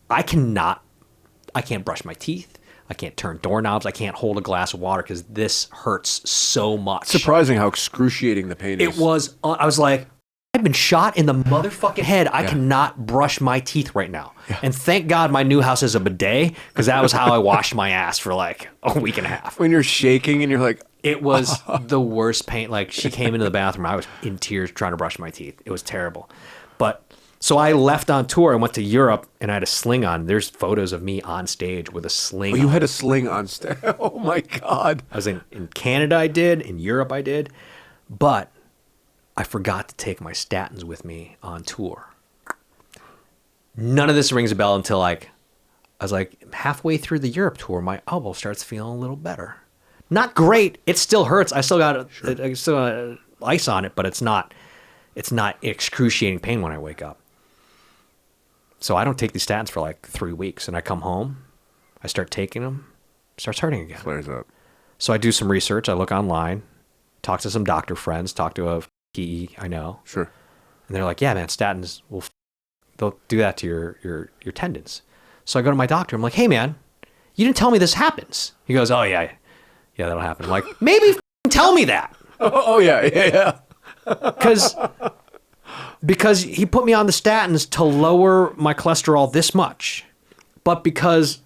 I can't brush my teeth. I can't turn doorknobs. I can't hold a glass of water because this hurts so much. Surprising how excruciating the pain is. It was, I was like, I've been shot in the motherfucking head. I cannot brush my teeth right now. Yeah. And thank God my new house has a bidet because that was how I washed my ass for like a week and a half. When you're shaking and you're like... It was the worst pain. Like she came into the bathroom. I was in tears trying to brush my teeth. It was terrible. But so I left on tour. I went to Europe and I had a sling on. There's photos of me on stage with a sling. Oh, you had a sling on stage? Oh my God. I was in Canada I did. In Europe I did. But... I forgot to take my statins with me on tour. None of this rings a bell until I was like halfway through the Europe tour, my elbow starts feeling a little better. Not great. It still hurts. I still got ice on it, but it's not excruciating pain when I wake up. So I don't take these statins for like 3 weeks and I come home, I start taking them, it starts hurting again. Flares up. So I do some research. I look online, talk to some doctor friends, talk to a PE I know. Sure. And they're like, yeah, man, statins they'll do that to your tendons. So I go to my doctor. I'm like, hey, man, you didn't tell me this happens. He goes, oh, yeah, that'll happen. I'm like, maybe tell me that. Oh, yeah. Because he put me on the statins to lower my cholesterol this much. But because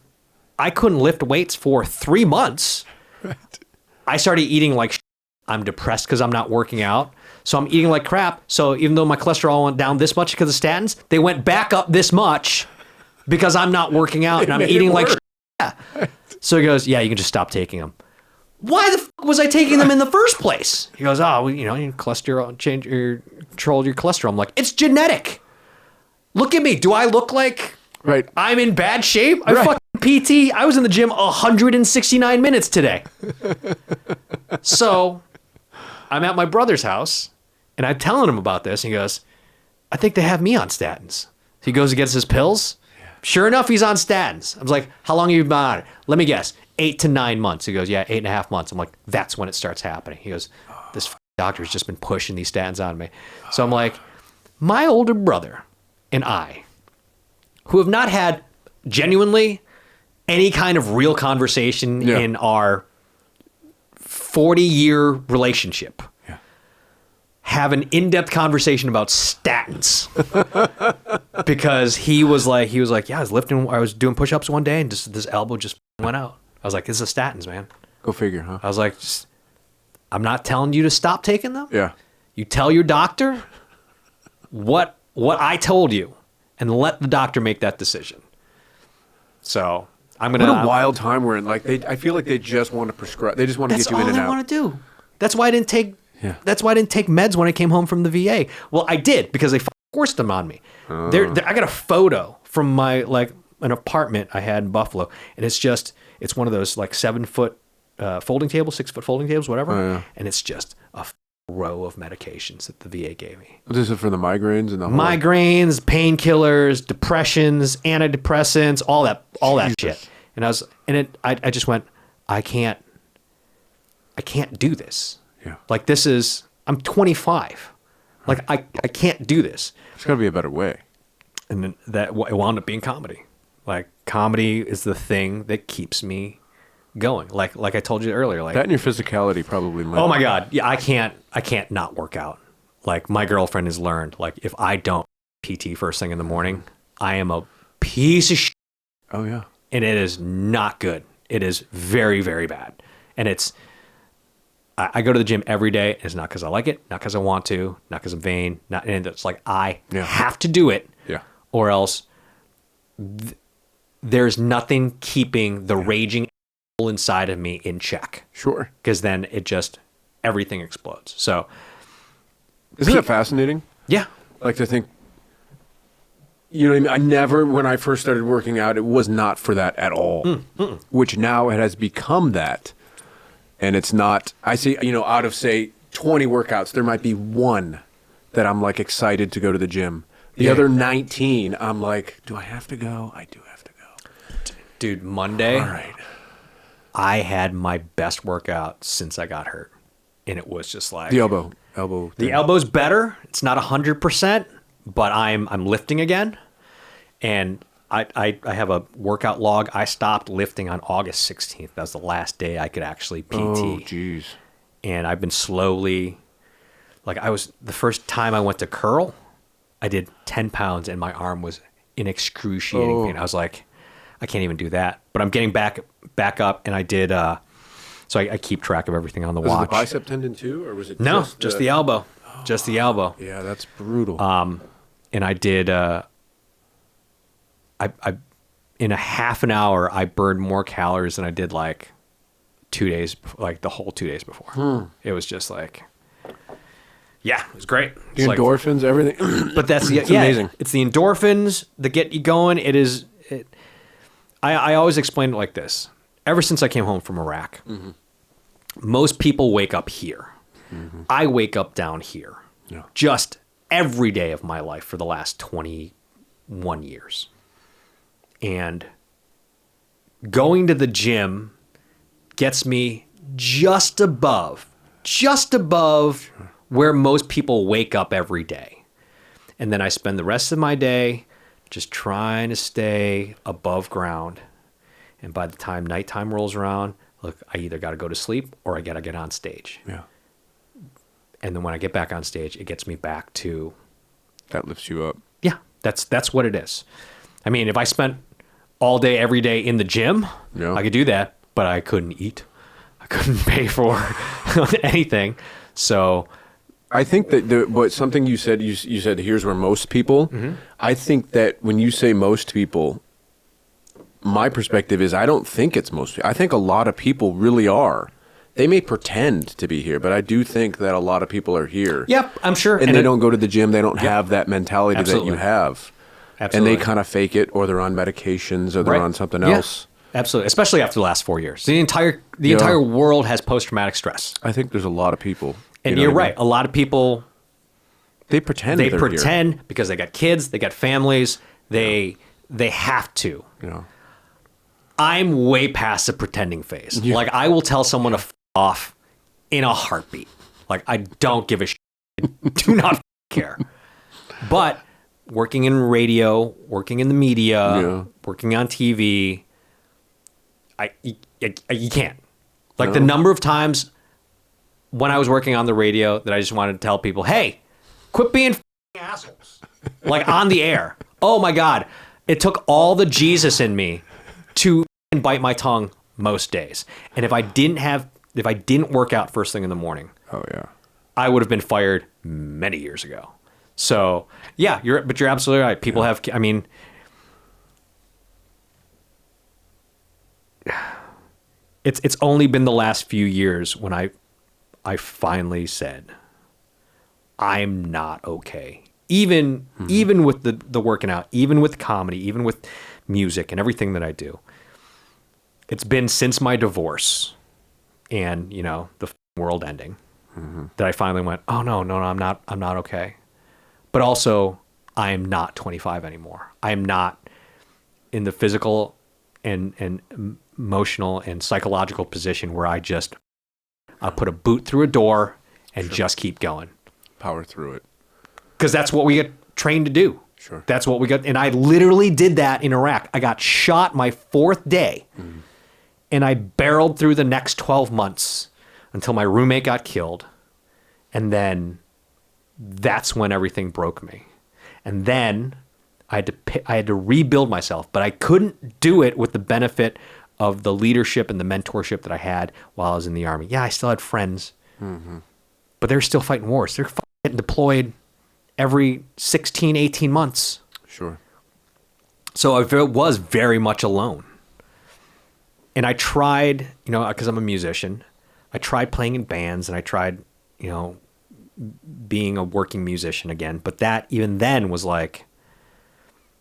I couldn't lift weights for 3 months, right. I started eating like I'm depressed because I'm not working out. So I'm eating like crap. So even though my cholesterol went down this much because of statins, they went back up this much because I'm not working out and I'm eating like yeah. So he goes, yeah, you can just stop taking them. Why the fuck was I taking them in the first place? He goes, oh, well, your cholesterol, control your cholesterol. I'm like, it's genetic. Look at me. Do I look like I'm in bad shape? I fucking PT. I was in the gym 169 minutes today. So I'm at my brother's house and I'm telling him about this. And he goes, I think they have me on statins. He goes and gets his pills. Yeah. Sure enough, he's on statins. I was like, how long have you been on it? Let me guess, 8 to 9 months. He goes, yeah, 8.5 months. I'm like, that's when it starts happening. He goes, this doctor's just been pushing these statins on me. So I'm like, my older brother and I, who have not had genuinely any kind of real conversation in our 40-year relationship, have an in-depth conversation about statins because he was like, yeah, I was doing push-ups one day and just this elbow just Went out. I was like, "This is statins, man." Go figure, huh? I was like, "I'm not telling you to stop taking them. Yeah. You tell your doctor what I told you, and let the doctor make that decision." So I'm gonna. What a wild time we're in. Like I feel like they just want to prescribe. They just want to That's get you all in and I out. want to do. That's why I didn't take. Yeah. That's why I didn't take meds when I came home from the VA. Well, I did because they forced them on me. I got a photo from my an apartment I had in Buffalo, and it's one of those like 7-foot folding tables, 6-foot folding tables, whatever, and it's just a row of medications that the VA gave me. This is for the migraines and the whole... Migraines, painkillers, depressions, antidepressants, all that shit. And I just went, I can't do this. Yeah. Like I'm 25. Like I can't do this. There's got to be a better way. And then it wound up being comedy. Like comedy is the thing that keeps me going. Like I told you earlier, like That and your physicality probably might... oh my God. Yeah, I can't not work out. Like my girlfriend has learned, like if I don't PT first thing in the morning, I am a piece of shit. Oh yeah. And it is not good. It is very, very bad. And I go to the gym every day. It's not because I like it, not because I want to, not because I'm vain, and it's like I have to do it, or else there's nothing keeping the raging inside of me in check. Sure. Because then everything explodes. So, isn't it fascinating? Yeah. Like to think, you know what I mean? I never, when I first started working out, it was not for that at all, which now it has become that. And it's not, I see, out of say 20 workouts, there might be one that I'm like excited to go to the gym. The other 19, I'm like, do I have to go? I do have to go. Dude, Monday, all right. I had my best workout since I got hurt. And it was just like... The elbow. The elbow's better. It's not 100%, but I'm lifting again. And I have a workout log. I stopped lifting on August 16th. That was the last day I could actually PT. Oh, jeez. And I've been slowly... the first time I went to curl, I did 10 pounds and my arm was in excruciating pain. I was like, I can't even do that. But I'm getting back up, and I did... so I keep track of everything on the watch. Was it the bicep tendon too, or was it just the elbow? Just the elbow. Yeah, that's brutal. And I did... I in a half an hour, I burned more calories than I did like 2 days, like the whole 2 days before. It was just like... Yeah, it was great. The endorphins, everything. But that's it's amazing. It's the endorphins that get you going. I always explain it like this. Ever since I came home from Iraq, most people wake up here. I wake up down here. Yeah. Just every day of my life for the last 21 years. And going to the gym gets me just above where most people wake up every day. And then I spend the rest of my day just trying to stay above ground. And by the time nighttime rolls around, look, I either got to go to sleep or I got to get on stage. Yeah. And then when I get back on stage, it gets me back to... That lifts you up. Yeah, that's what it is. I mean, if I spent all day, every day in the gym, I could do that, but I couldn't eat. I couldn't pay for anything. So... I think that something you said, you said, here's where most people, I think that when you say most people, my perspective is I don't think it's most people. I think a lot of people really are. They may pretend to be here, but I do think that a lot of people are here. Yep, I'm sure. And they don't go to the gym. They don't have that mentality that you have. Absolutely. And they kind of fake it, or they're on medications, or they're on something else. Absolutely, especially after the last 4 years. The entire world has post-traumatic stress. I think there's a lot of people. And you're right. A lot of people... They pretend They they're pretend here. because they got kids, they got families, they have to. Yeah. I'm way past the pretending phase. Yeah. Like, I will tell someone to f off in a heartbeat. Like, I don't give a shit. Do not care. But working in radio, working in the media, working on TV, you can't. Like, the number of times when I was working on the radio that I just wanted to tell people, hey, quit being assholes. Like, on the air. Oh, my God. It took all the Jesus in me to bite my tongue most days. And if I didn't work out first thing in the morning, Oh yeah. I would have been fired many years ago. So yeah, you're absolutely right. People have, I mean, it's only been the last few years when I finally said, I'm not okay. Even with the working out, even with comedy, even with music and everything that I do. It's been since my divorce and, the world ending that I finally went, oh no, I'm not okay. But also I am not 25 anymore. I am not in the physical and emotional and psychological position where I put a boot through a door and just keep going. Power through it. Because that's what we get trained to do. Sure. That's what we got. And I literally did that in Iraq. I got shot my 4th day. And I barreled through the next 12 months until my roommate got killed. And then that's when everything broke me. And then I had to rebuild myself, but I couldn't do it with the benefit of the leadership and the mentorship that I had while I was in the Army. Yeah, I still had friends, but they're still fighting wars. They're getting deployed every 16, 18 months. Sure. So I was very much alone. And I tried, because I'm a musician, I tried playing in bands and I tried, being a working musician again. But that even then was like,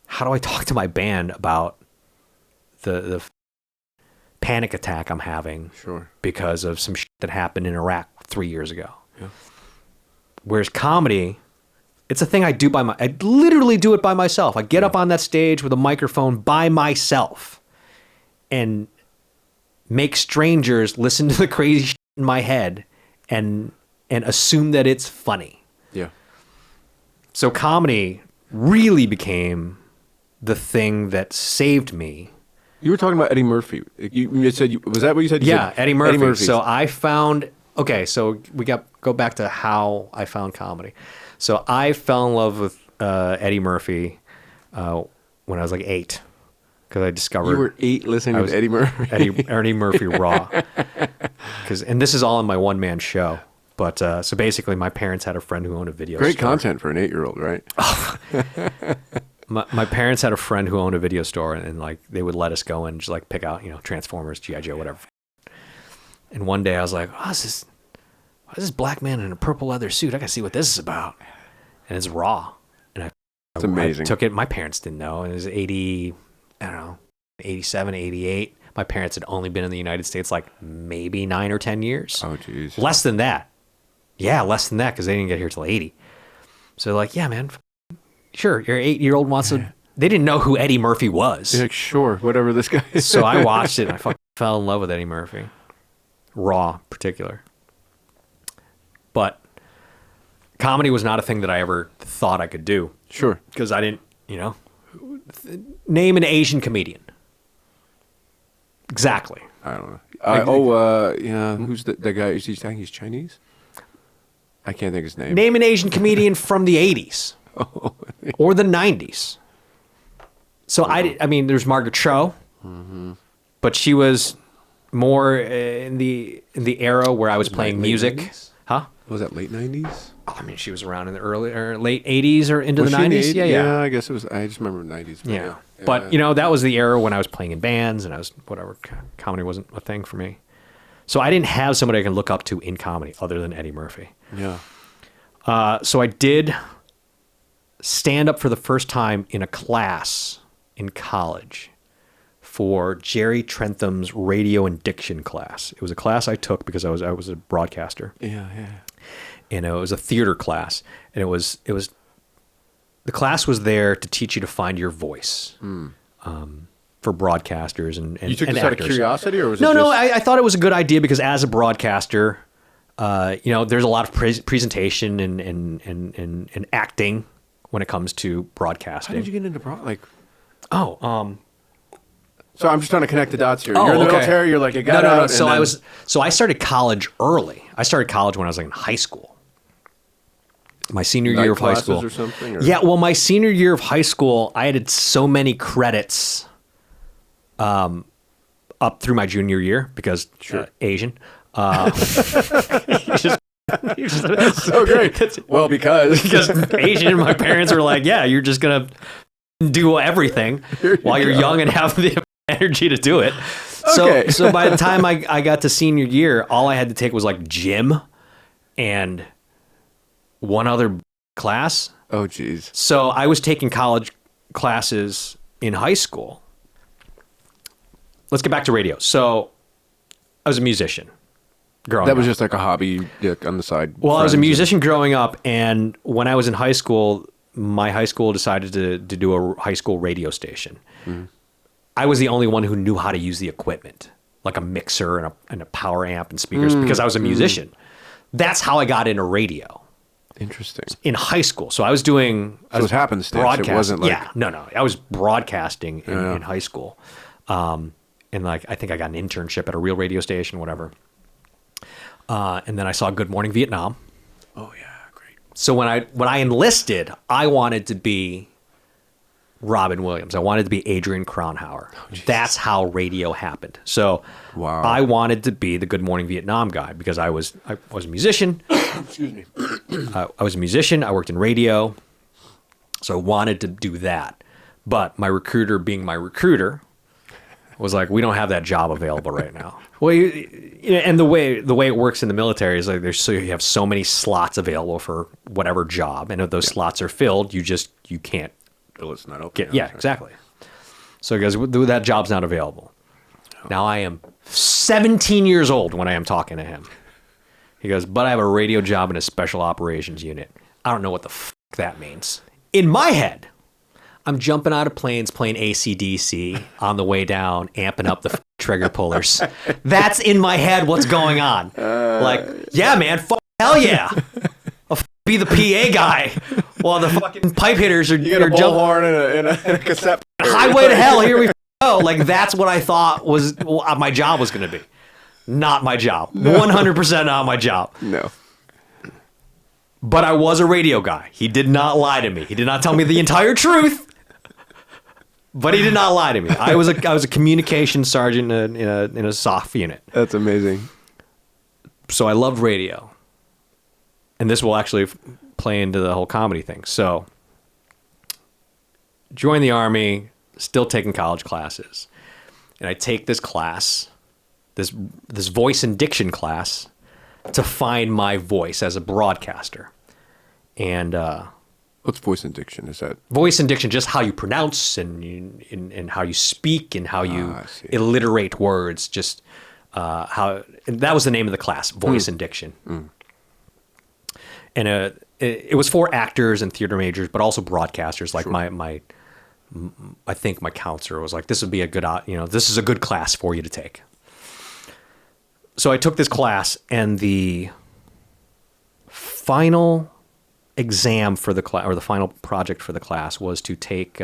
how do I talk to my band about the panic attack I'm having because of some shit that happened in Iraq 3 years ago? Yeah. Whereas comedy, it's a thing I do I literally do it by myself. I get up on that stage with a microphone by myself and make strangers listen to the crazy shit in my head and assume that it's funny. Yeah. So comedy really became the thing that saved me. You were talking about Eddie Murphy. You said, was that what you said? Eddie Murphy. So I found, so we go back to how I found comedy. So I fell in love with Eddie Murphy when I was like 8. Because I discovered you were 8 listening to Eddie Murphy. Eddie Murphy Raw. And this is all in my one-man show. But so basically, my parents had a friend who owned a video store. Great content for an 8-year-old, right? My parents had a friend who owned a video store, and like they would let us go and just like pick out, Transformers, G.I. Joe, whatever. And one day I was like, why is this black man in a purple leather suit? I gotta see what this is about. And it's Raw. And it's amazing. I took it. My parents didn't know. It was 87, 88. My parents had only been in the United States like maybe 9 or 10 years. Oh, geez. Less than that. Yeah, less than that because they didn't get here till 80. So they're like, yeah, man, sure, your 8-year-old wants to... They didn't know who Eddie Murphy was. You're like, sure, whatever this guy is. So I watched it and I fucking fell in love with Eddie Murphy. Raw, particular. But comedy was not a thing that I ever thought I could do. Sure. Because I didn't, name an Asian comedian. Exactly. I don't know. Who's the guy? Is he saying he's Chinese? I can't think of his name. Name an Asian comedian from the 80s or the 90s. So I mean, there's Margaret Cho, but she was more in the era where I was playing music. 90s? Huh? Was that late 90s? Oh, I mean, she was around in the early or late 80s or into Was the she in 90s. Yeah, I guess it was. I just remember 90s. But Yeah. But, that was the era when I was playing in bands and I was, whatever, comedy wasn't a thing for me. So I didn't have somebody I can look up to in comedy other than Eddie Murphy. Yeah. So I did stand up for the first time in a class in college for Jerry Trentham's radio and diction class. It was a class I took because I was a broadcaster. Yeah. And it was a theater class. And it was the class was there to teach you to find your voice for broadcasters and You took and this actors. out of curiosity, or was No, it just... I thought it was a good idea because as a broadcaster, there's a lot of presentation and acting when it comes to broadcasting. How did you get into So I'm just trying to connect the dots here. You're in the military. You're like, you got out. No. So I started college early. I started college when I was like in high school. My senior year of high school. Or something, or? Yeah, well, my senior year of high school, I had so many credits up through my junior year because Asian. That's so great. Well, because Asian, my parents were like, yeah, you're just going to do everything while you're young and have the energy to do it. Okay. So by the time I got to senior year, all I had to take was like gym and one other class. Oh, geez. So I was taking college classes in high school. Let's get back to radio. So I was a musician growing up. That was just like a hobby on the side. Well, I was a musician growing up, and when I was in high school, my high school decided to do a high school radio station. Mm-hmm. I was the only one who knew how to use the equipment, like a mixer and a power amp and speakers, because I was a musician. That's how I got into radio. Interesting. In high school. So I was doing... So it was happenstance. Broadcasting. It wasn't like... Yeah, no. I was broadcasting in high school. And like, I think I got an internship at a real radio station, whatever. And then I saw Good Morning Vietnam. Oh, yeah. Great. So when I enlisted, I wanted to be Robin Williams. I wanted to be Adrian Cronauer. Oh, that's how radio happened. So I wanted to be the Good Morning Vietnam guy because I was a musician. Excuse me. I was a musician. I worked in radio. So I wanted to do that. But my recruiter, being my recruiter, was like, we don't have that job available right now. Well, and the way it works in the military is like you have so many slots available for whatever job, and if those slots are filled, you can't. Well, it's not open. Yeah, exactly. So he goes, that job's not available. Oh. Now I am 17 years old when I am talking to him. He goes, but I have a radio job in a special operations unit. I don't know what the fuck that means. In my head, I'm jumping out of planes playing AC/DC on the way down, amping up the trigger pullers. That's in my head what's going on. Yeah, man, hell yeah. I'll be the PA guy while the fucking pipe hitters are... You get a bullhorn and a cassette. Highway to hell, here we go. Like, that's what I thought was my job was going to be. Not my job. 100% not my job. No. But I was a radio guy. He did not lie to me. He did not tell me the entire truth. But he did not lie to me. I was a communications sergeant in a SOF unit. That's amazing. So I loved radio. And this will actually play into the whole comedy thing. So joined the Army, still taking college classes. And I take this class, this voice and diction class, to find my voice as a broadcaster. And what's voice and diction? Is that voice and diction? Just how you pronounce and how you speak and how you alliterate words. Just how and that was the name of the class, voice and diction. Mm. And it was for actors and theater majors, but also broadcasters. Like I think my counselor was like, "This would be a good, this is a good class for you to take." So I took this class, and the final exam for the class, or the final project for the class, was to take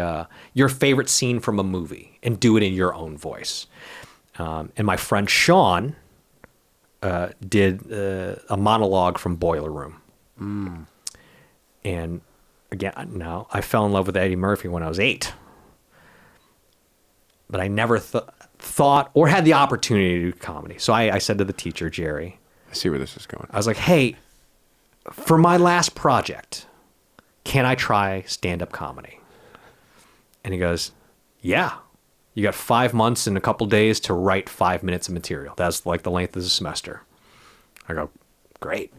your favorite scene from a movie and do it in your own voice. And my friend Sean did a monologue from Boiler Room. Mm. And again, now I fell in love with Eddie Murphy when I was 8, but I never thought or had the opportunity to do comedy. So I said to the teacher, Jerry, I see where this is going. I was like, hey, for my last project, can I try stand-up comedy? And he goes, yeah, you got 5 months and a couple days to write 5 minutes of material. That's like the length of the semester. I go, great.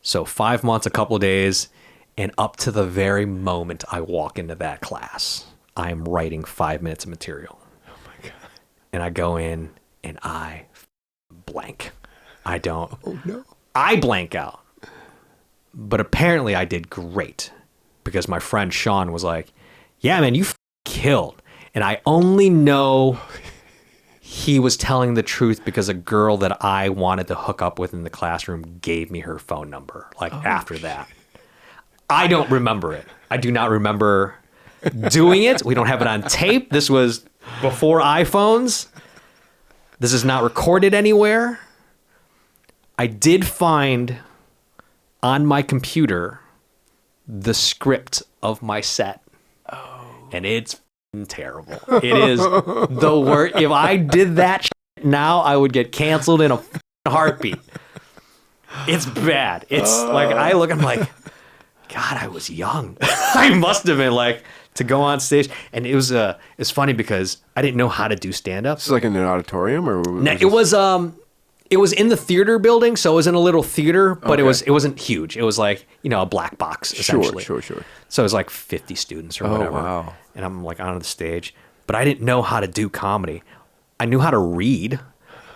So 5 months, a couple of days, and up to the very moment I walk into that class, I'm writing 5 minutes of material. Oh my God. And I go in and I blank. I don't. Oh no. I blank out. But apparently I did great because my friend Sean was like, yeah, man, you killed. And I only know he was telling the truth because a girl that I wanted to hook up with in the classroom gave me her phone number. After that, I don't remember it. I do not remember doing it. We don't have it on tape. This was before iPhones. This is not recorded anywhere. I did find on my computer the script of my set. Oh. And it's terrible. It is the worst. If I did that now, I would get canceled in a heartbeat. It's bad. It's like I look, I'm like, God, I was young. I must have been like to go on stage, and it's funny because I didn't know how to do stand up. It's like in an auditorium, or it was in the theater building, so it was in a little theater, but it wasn't huge. It was like, a black box essentially. Sure. So it was like 50 students or whatever. Wow. And I'm like on the stage, but I didn't know how to do comedy. I knew how to read,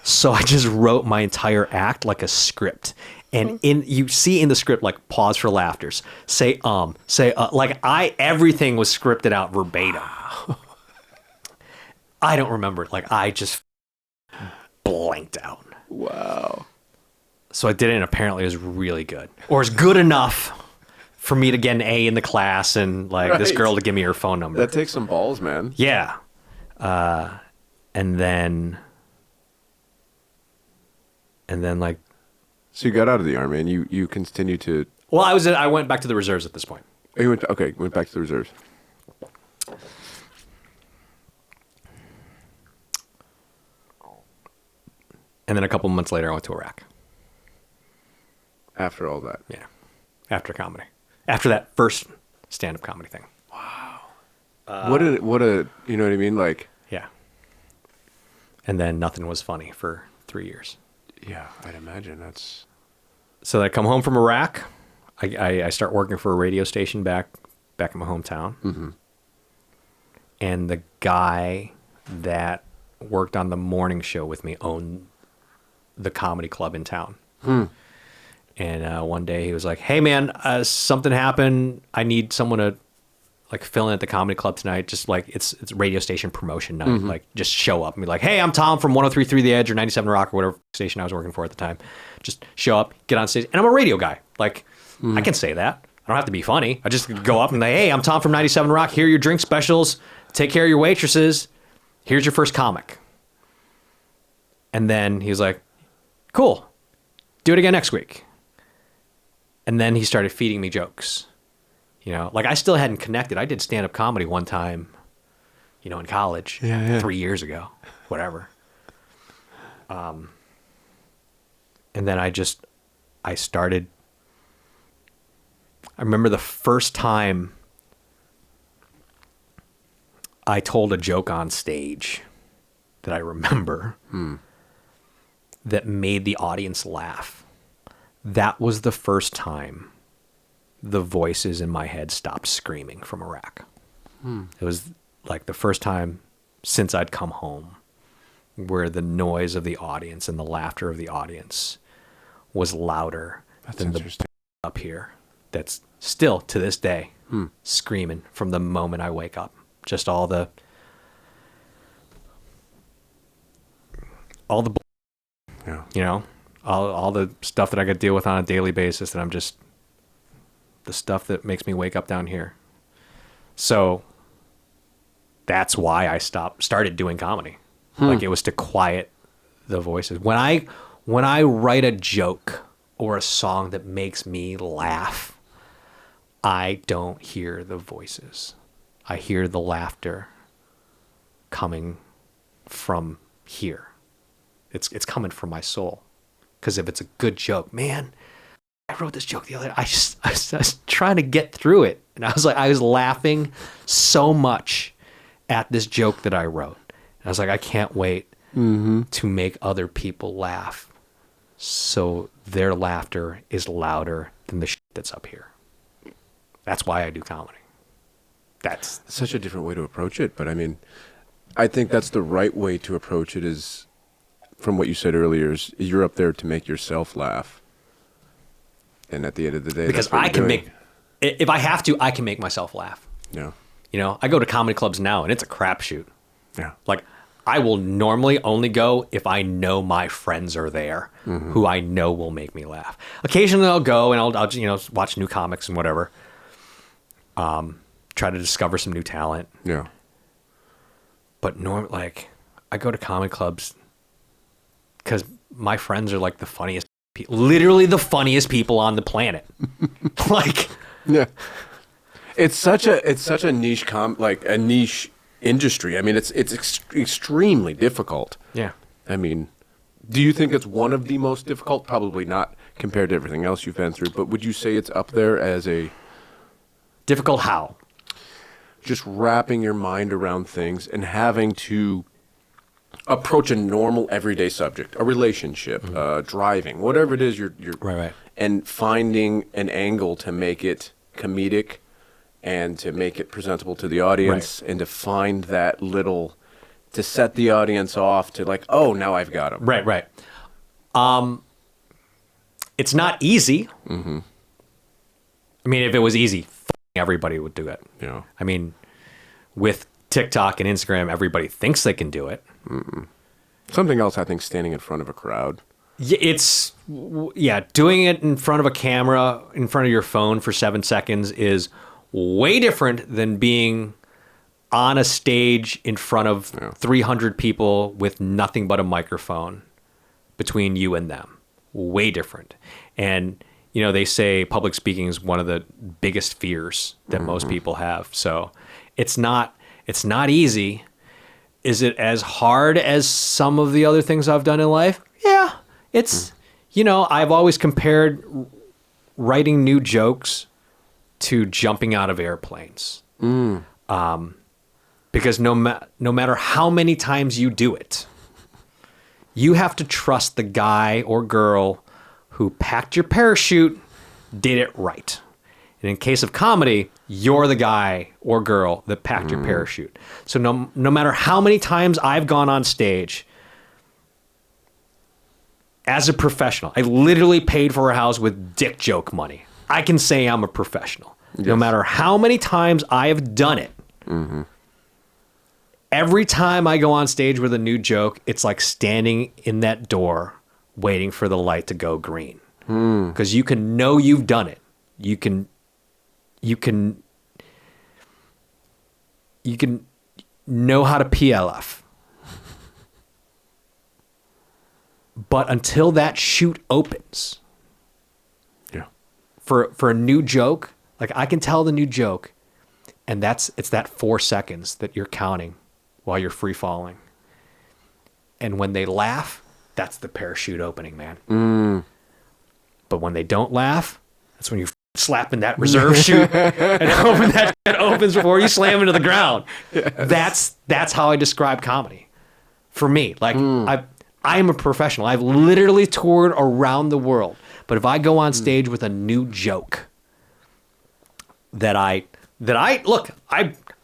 so I just wrote my entire act like a script. And you see in the script, like, pause for laughters, say everything was scripted out verbatim. I don't remember it. Like, I just blanked out. Wow. So I did it, and apparently it was really good. Or it's good enough for me to get an A in the class and, like, this girl to give me her phone number. That takes some balls, man. Yeah. And then, like... So you got out of the Army, and you continue to... Well, I went back to the reserves at this point. Oh, you went back to the reserves. And then a couple months later, I went to Iraq. After all that. Yeah. After comedy. After that first stand-up comedy thing. What a, you know what I mean? Like... Yeah. And then nothing was funny for 3 years. Yeah, I'd imagine that's... So I come home from Iraq. I start working for a radio station back in my hometown. Mm-hmm. And the guy that worked on the morning show with me owned the comedy club in town. And one day he was like, "Hey man, something happened. I need someone to like fill in at the comedy club tonight. Just like it's radio station promotion night. Mm-hmm. Like just show up and be like, hey, I'm Thom from 103.3 The Edge or 97 Rock or whatever station I was working for at the time. Just show up, get on stage, and I'm a radio guy. Like I can say that. I don't have to be funny. I just go up and like, hey, I'm Thom from 97 Rock. Here are your drink specials. Take care of your waitresses. Here's your first comic." And then he was like, "Cool. Do it again next week." And then he started feeding me jokes. Like I still hadn't connected. I did stand-up comedy one time, in college, 3 years ago, whatever. And then I started, I remember the first time I told a joke on stage that I remember that made the audience laugh. That was the first time the voices in my head stopped screaming from Iraq. It was like the first time since I'd come home where the noise of the audience and the laughter of the audience was louder than the up here. That's still to this day screaming from the moment I wake up. Just all the yeah. All the stuff that I could deal with on a daily basis that I'm just the stuff that makes me wake up down here. So that's why I started doing comedy. Like it was to quiet the voices. When I write a joke or a song that makes me laugh, I don't hear the voices. I hear the laughter coming from here. It's coming from my soul. Because if it's a good joke, man, I wrote this joke the other day. I was trying to get through it. And I was laughing so much at this joke that I wrote. And I was like, I can't wait to make other people laugh. So their laughter is louder than the shit that's up here. That's why I do comedy. That's such a different way to approach it. But I mean, I think that's the right way to approach it is, from what you said earlier, is you're up there to make yourself laugh. And at the end of the day, because that's what I you're can doing. if I have to, I can make myself laugh. Yeah. I go to comedy clubs now and it's a crapshoot. Yeah. Like I will normally only go if I know my friends are there who I know will make me laugh. Occasionally I'll go and I'll watch new comics and whatever. Try to discover some new talent. Yeah. But I go to comedy clubs because my friends are like the funniest literally the funniest people on the planet. Yeah. It's such a niche a niche industry. I mean, it's extremely difficult. Yeah. I mean, do you think it's one of the most difficult? Probably not compared to everything else you've been through, but would you say it's up there as a... Difficult how? Just wrapping your mind around things and having to approach a normal everyday subject, a relationship, driving, whatever it is you're Right. and finding an angle to make it comedic and to make it presentable to the audience and to find that little, to set the audience off to like, oh, now I've got them. Right. It's not easy. Mm-hmm. I mean, if it was easy, everybody would do it. Yeah. I mean, with TikTok and Instagram, everybody thinks they can do it. Something else, I think, standing in front of a crowd. Doing it in front of a camera, in front of your phone for 7 seconds is way different than being on a stage in front of 300 people with nothing but a microphone between you and them. Way different. And, they say public speaking is one of the biggest fears that most people have. So it's not easy. Is it as hard as some of the other things I've done in life? Yeah. It's, I've always compared writing new jokes to jumping out of airplanes. Because no matter how many times you do it, you have to trust the guy or girl who packed your parachute did it right. And in case of comedy, you're the guy or girl that packed your parachute. So no matter how many times I've gone on stage, as a professional, I literally paid for a house with dick joke money. I can say I'm a professional. Yes. No matter how many times I have done it, every time I go on stage with a new joke, it's like standing in that door waiting for the light to go green. Because you can know you've done it. You can know how to PLF. But until that chute opens, for a new joke, like I can tell the new joke, and it's that 4 seconds that you're counting while you're free falling. And when they laugh, that's the parachute opening, man. But when they don't laugh, that's when you slap in that reserve chute and open that opens before you slam into the ground. Yes. That's how I describe comedy. For me, like I am a professional. I've literally toured around the world. But if I go on stage with a new joke that I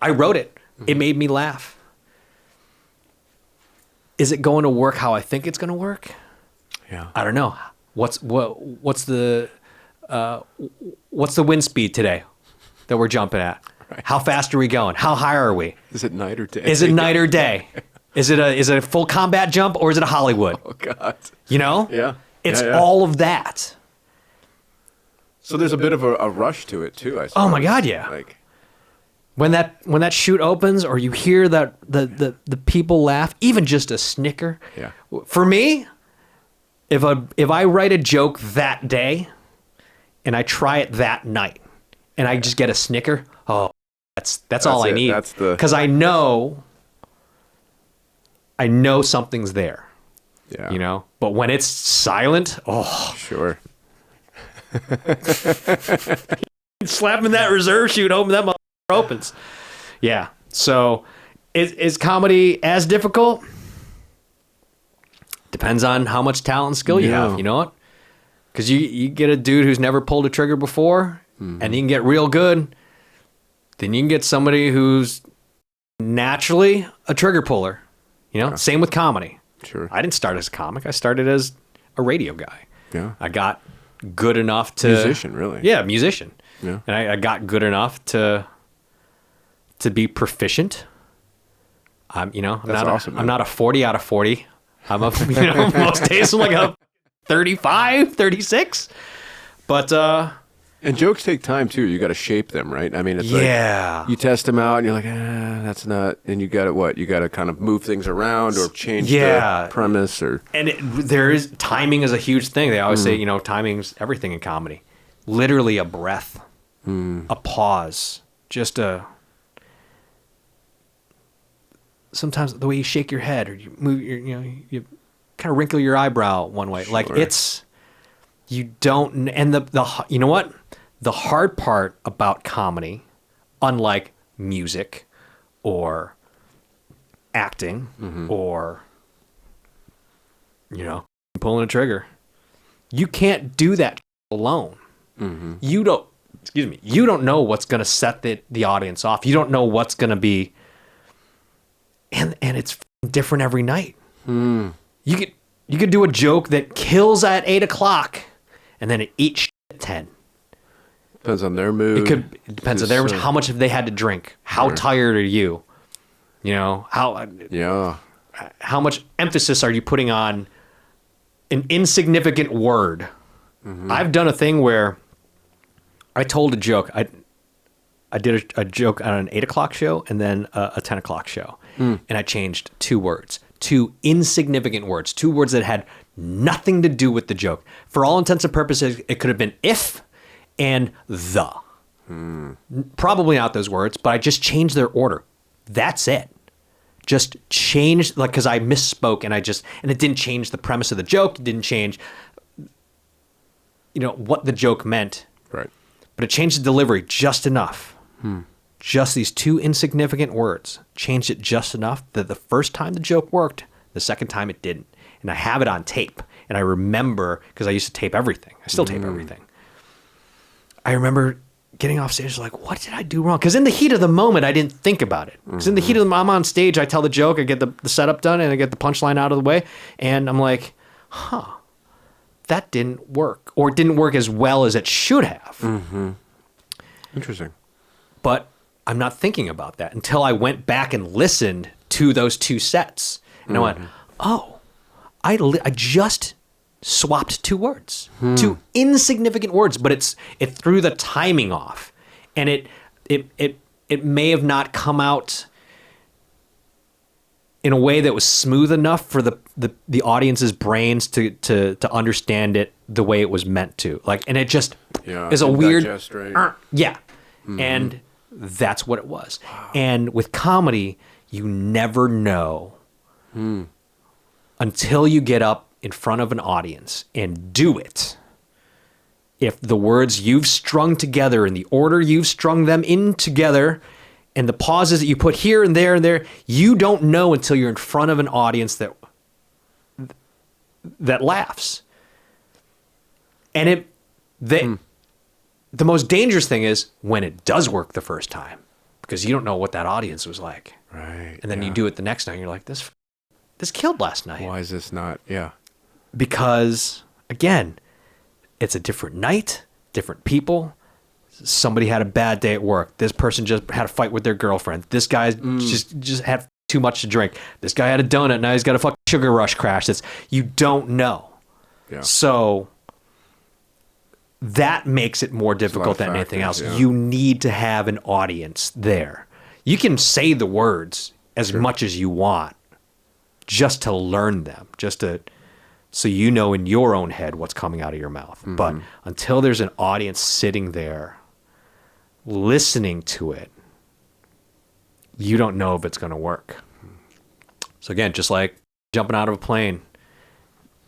wrote it. It made me laugh. Is it going to work how I think it's going to work? Yeah. I don't know. What's the wind speed today that we're jumping at? Right. How fast are we going? How high are we? Is it night or day? Is it night or day? Is it a full combat jump or is it a Hollywood? Oh God. Yeah. It's all of that. So there's a bit of a rush to it too, I suppose. Oh my God, yeah. Like when that chute opens or you hear that the people laugh, even just a snicker. Yeah. For me, if I write a joke that day and I try it that night and I just get a snicker, that's all I need. That's the, because I know something's there. Yeah. But when it's silent, sure. Slapping that reserve chute, open that motherfucker opens. Yeah. So is comedy as difficult? Depends on how much talent and skill you have. You know what? Because you get a dude who's never pulled a trigger before, and he can get real good. Then you can get somebody who's naturally a trigger puller. Same with comedy. Sure. I didn't start as a comic. I started as a radio guy. Yeah. I got good enough to musician, really. Yeah, musician. Yeah. And I got good enough to be proficient. I'm not a 40 out of 40. I'm a most days I'm like a 35, 36. But and jokes take time too. You got to shape them, right? I mean, it's like you test them out and you're like, that's not, and you got to kind of move things around or change the premise and timing is a huge thing. They always say, timing's everything in comedy. Literally a breath, a pause, just sometimes the way you shake your head or you move your, you kind of wrinkle your eyebrow one way. Sure. Like you don't, and you know what? The hard part about comedy, unlike music or acting or, pulling a trigger, you can't do that alone. You don't know what's going to set the audience off. You don't know what's going to be, and it's different every night. You could do a joke that kills at 8:00 and then it eats at 10. Depends on their mood. It depends on their mood. How much have they had to drink? How tired are you? How much emphasis are you putting on an insignificant word? I've done a thing where I told a joke. I did a joke on an 8:00 show and then a 10:00 show. And I changed 2 words, 2 insignificant words, 2 words that had nothing to do with the joke. For all intents and purposes, it could have been if and the. Probably not those words, but I just changed their order. That's it. Just changed, because I misspoke and it didn't change the premise of the joke. It didn't change, what the joke meant. Right. But it changed the delivery just enough. Just these 2 insignificant words changed it just enough that the first time the joke worked, the second time it didn't. And I have it on tape. And I remember, because I used to tape everything. I still tape everything. I remember getting off stage like, what did I do wrong? Because in the heat of the moment, I didn't think about it. Because in the heat of the moment, I'm on stage, I tell the joke, I get the setup done, and I get the punchline out of the way. And I'm like, that didn't work. Or it didn't work as well as it should have. Interesting. But I'm not thinking about that until I went back and listened to those 2 sets. And I went, I just swapped 2 words, 2 insignificant words, but it threw the timing off, and it may have not come out in a way that was smooth enough for the audience's brains to understand it the way it was meant to. And it just is a weird, and that's what it was. Wow. And with comedy, you never know until you get up in front of an audience and do it. If the words you've strung together in the order you've strung them in together and the pauses that you put here and there, you don't know until you're in front of an audience that laughs. And the most dangerous thing is when it does work the first time, because you don't know what that audience was like. Right. And then you do it the next night and you're like, this killed last night. Why is this not? Yeah. Because, again, it's a different night, different people. Somebody had a bad day at work. This person just had a fight with their girlfriend. This guy just had too much to drink. This guy had a donut. Now he's got a fucking sugar rush crash. You don't know. Yeah. So that makes it more difficult than anything else. Yeah. You need to have an audience there. You can say the words as much as you want just to learn them, so you know in your own head what's coming out of your mouth. But until there's an audience sitting there listening to it, you don't know if it's going to work. So again, just like jumping out of a plane,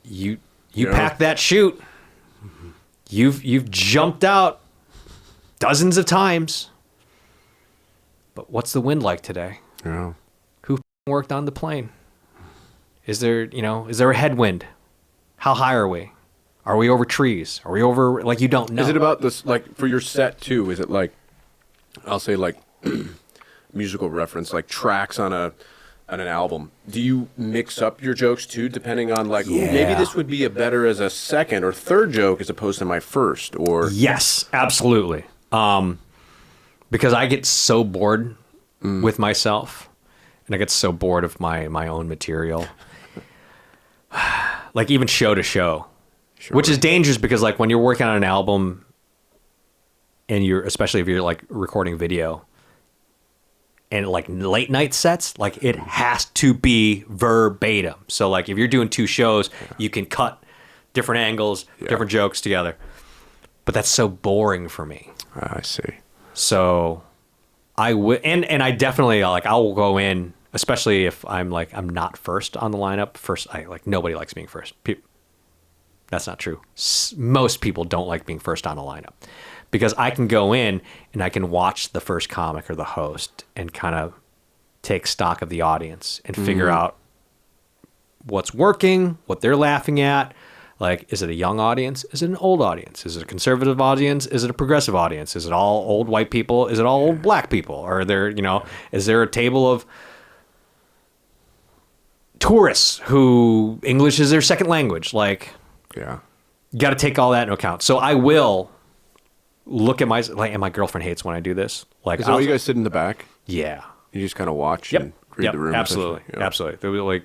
you pack that chute. You've jumped out dozens of times. But what's the wind like today? Yeah. Who worked on the plane? Is there a headwind? How high are we? Are we over trees? Are we over, you don't know? Is it about this, for your set too, is it I'll say musical reference, tracks on an album? Do you mix up your jokes too, depending on maybe this would be better as a second or third joke as opposed to my first, or? Yes, absolutely. Because I get so bored with myself, and I get so bored of my own material. Even show to show, which is dangerous because when you're working on an album and especially if you're recording video and late night sets, it has to be verbatim. So if you're doing 2 shows, you can cut different angles, different jokes together, but that's so boring for me. I see. So I would, and I definitely I will go in especially if I'm not first on the lineup. First, nobody likes being first. That's not true. Most people don't like being first on a lineup because I can go in and I can watch the first comic or the host and kind of take stock of the audience and figure out what's working, what they're laughing at. Like, is it a young audience? Is it an old audience? Is it a conservative audience? Is it a progressive audience? Is it all old white people? Is it all old black people? Or is there a table of tourists who English is their second language? Like, Yeah. you got to take all that into account. So I will look at and my girlfriend hates when I do this. Like, Is that why you guys sit in the back? yeah. You just kind of watch and read the room? Absolutely. essentially? Yeah. Absolutely. They will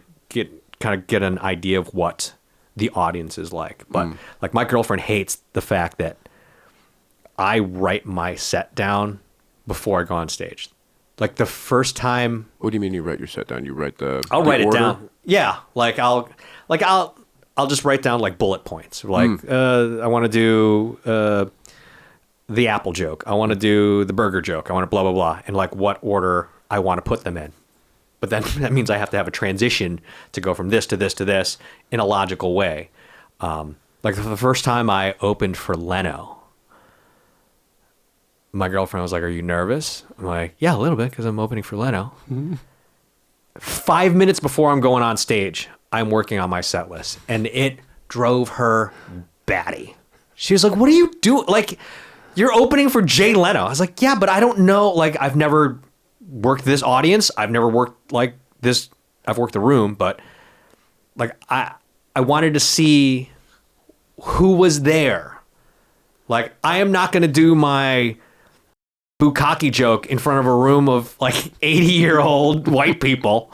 get an idea of what the audience is like. But like my girlfriend hates the fact that I write my set down before I go on stage. Like the first time What do you mean you write your set down? You write I'll the write it order? down. Yeah. I'll just write down like bullet points. Like I want to do the apple joke. I want to do the burger joke. I want to blah blah blah, and like what order I want to put them in. But then that means I have to have a transition to go from this to this to this in a logical way. Like the first time I opened for Leno, my girlfriend was like, "Are you nervous?" I'm like, "Yeah, a little bit because I'm opening for Leno." 5 minutes before I'm going on stage, I'm working on my set list, and it drove her batty. She was like, "What are you doing? Like, you're opening for Jay Leno." I was like, "Yeah, but I don't know. Like, I've never worked this audience. I've never worked like this. I've worked the room, but like, I wanted to see who was there. Like, I am not going to do my bukkake joke in front of a room of like 80-year-old white people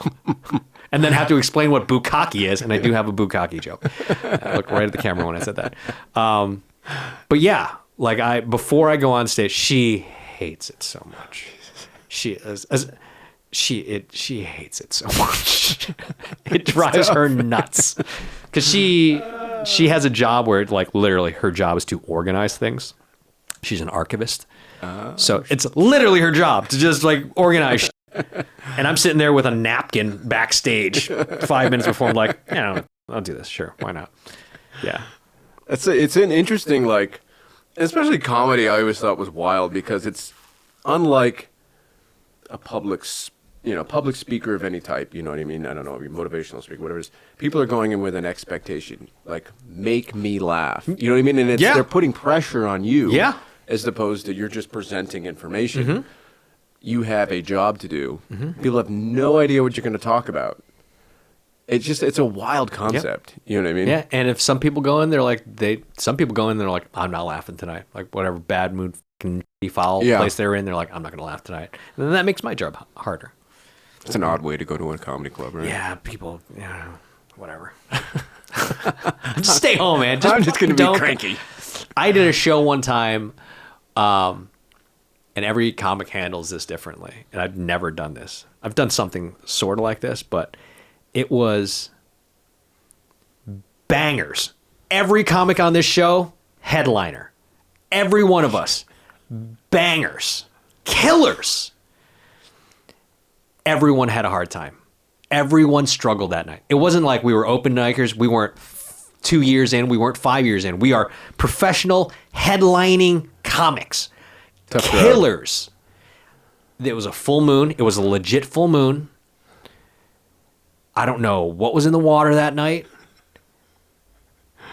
and then have to explain what bukkake is. And I do have a bukkake joke. I looked right at the camera when I said that. But yeah, like before I go on stage, she hates it so much. She hates it so much. It drives her nuts because she has a job where like literally her job is to organize things. She's an archivist. So it's literally her job to just like organize shit. And I'm sitting there with a napkin backstage 5 minutes before. I'm like, yeah, I'll do this. Sure. Why not? Yeah. It's an interesting, like, especially comedy I always thought was wild because it's unlike a public speaker of any type, you know what I mean? I don't know, motivational speaker, whatever it is. People are going in with an expectation, like, make me laugh. You know what I mean? And they're putting pressure on you. Yeah. As opposed to you're just presenting information. You have a job to do. People have no idea what you're going to talk about. It's a wild concept. You know what I mean? Yeah. And if some people go in, they're like, I'm not laughing tonight. Like whatever bad mood fucking foul place they're in, they're like, I'm not going to laugh tonight. And then that makes my job harder. It's an odd way to go to a comedy club, right? Yeah. People, whatever. Just stay home, man. I'm just going to be cranky. I did a show one time, and every comic handles this differently. And I've never done this. I've done something sort of like this, but it was bangers. Every comic on this show, headliner. Every one of us, bangers. Killers. Everyone had a hard time. Everyone struggled that night. It wasn't like we were open micers. We weren't 2 years in. We weren't 5 years in. We are professional headlining comics. Tough Killers. It was a full moon. It was a legit full moon. I don't know what was in the water that night.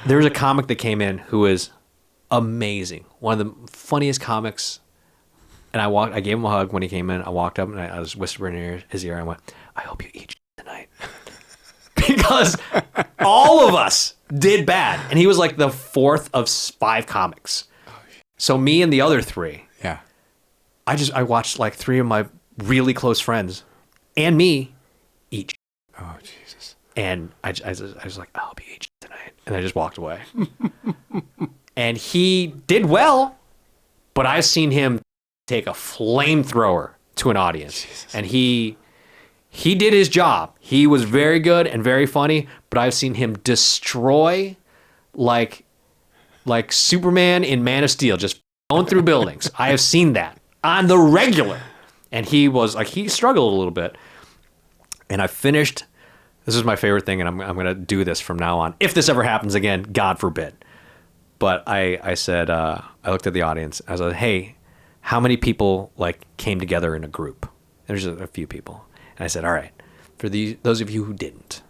There was a comic that came in who was amazing. One of the funniest comics. And I gave him a hug when he came in. I walked up and I was whispering in his ear. I went, I hope you eat tonight. Because all of us did bad. And he was like the fourth of 5 comics. So me and the other 3. Yeah. I watched like 3 of my really close friends and me eat. Oh, Jesus. And I was like, I hope you eat tonight. And I just walked away. And he did well, but I've seen him take a flamethrower to an audience. Jesus. And he did his job. He was very good and very funny, but I've seen him destroy like Superman in Man of Steel, just going through buildings. I have seen that on the regular. And he was like, he struggled a little bit. And I finished. This is my favorite thing, and I'm going to do this from now on. If this ever happens again, God forbid. But I said, I looked at the audience. I was like, hey, how many people like came together in a group? There's a few people. And I said, all right, for those of you who didn't,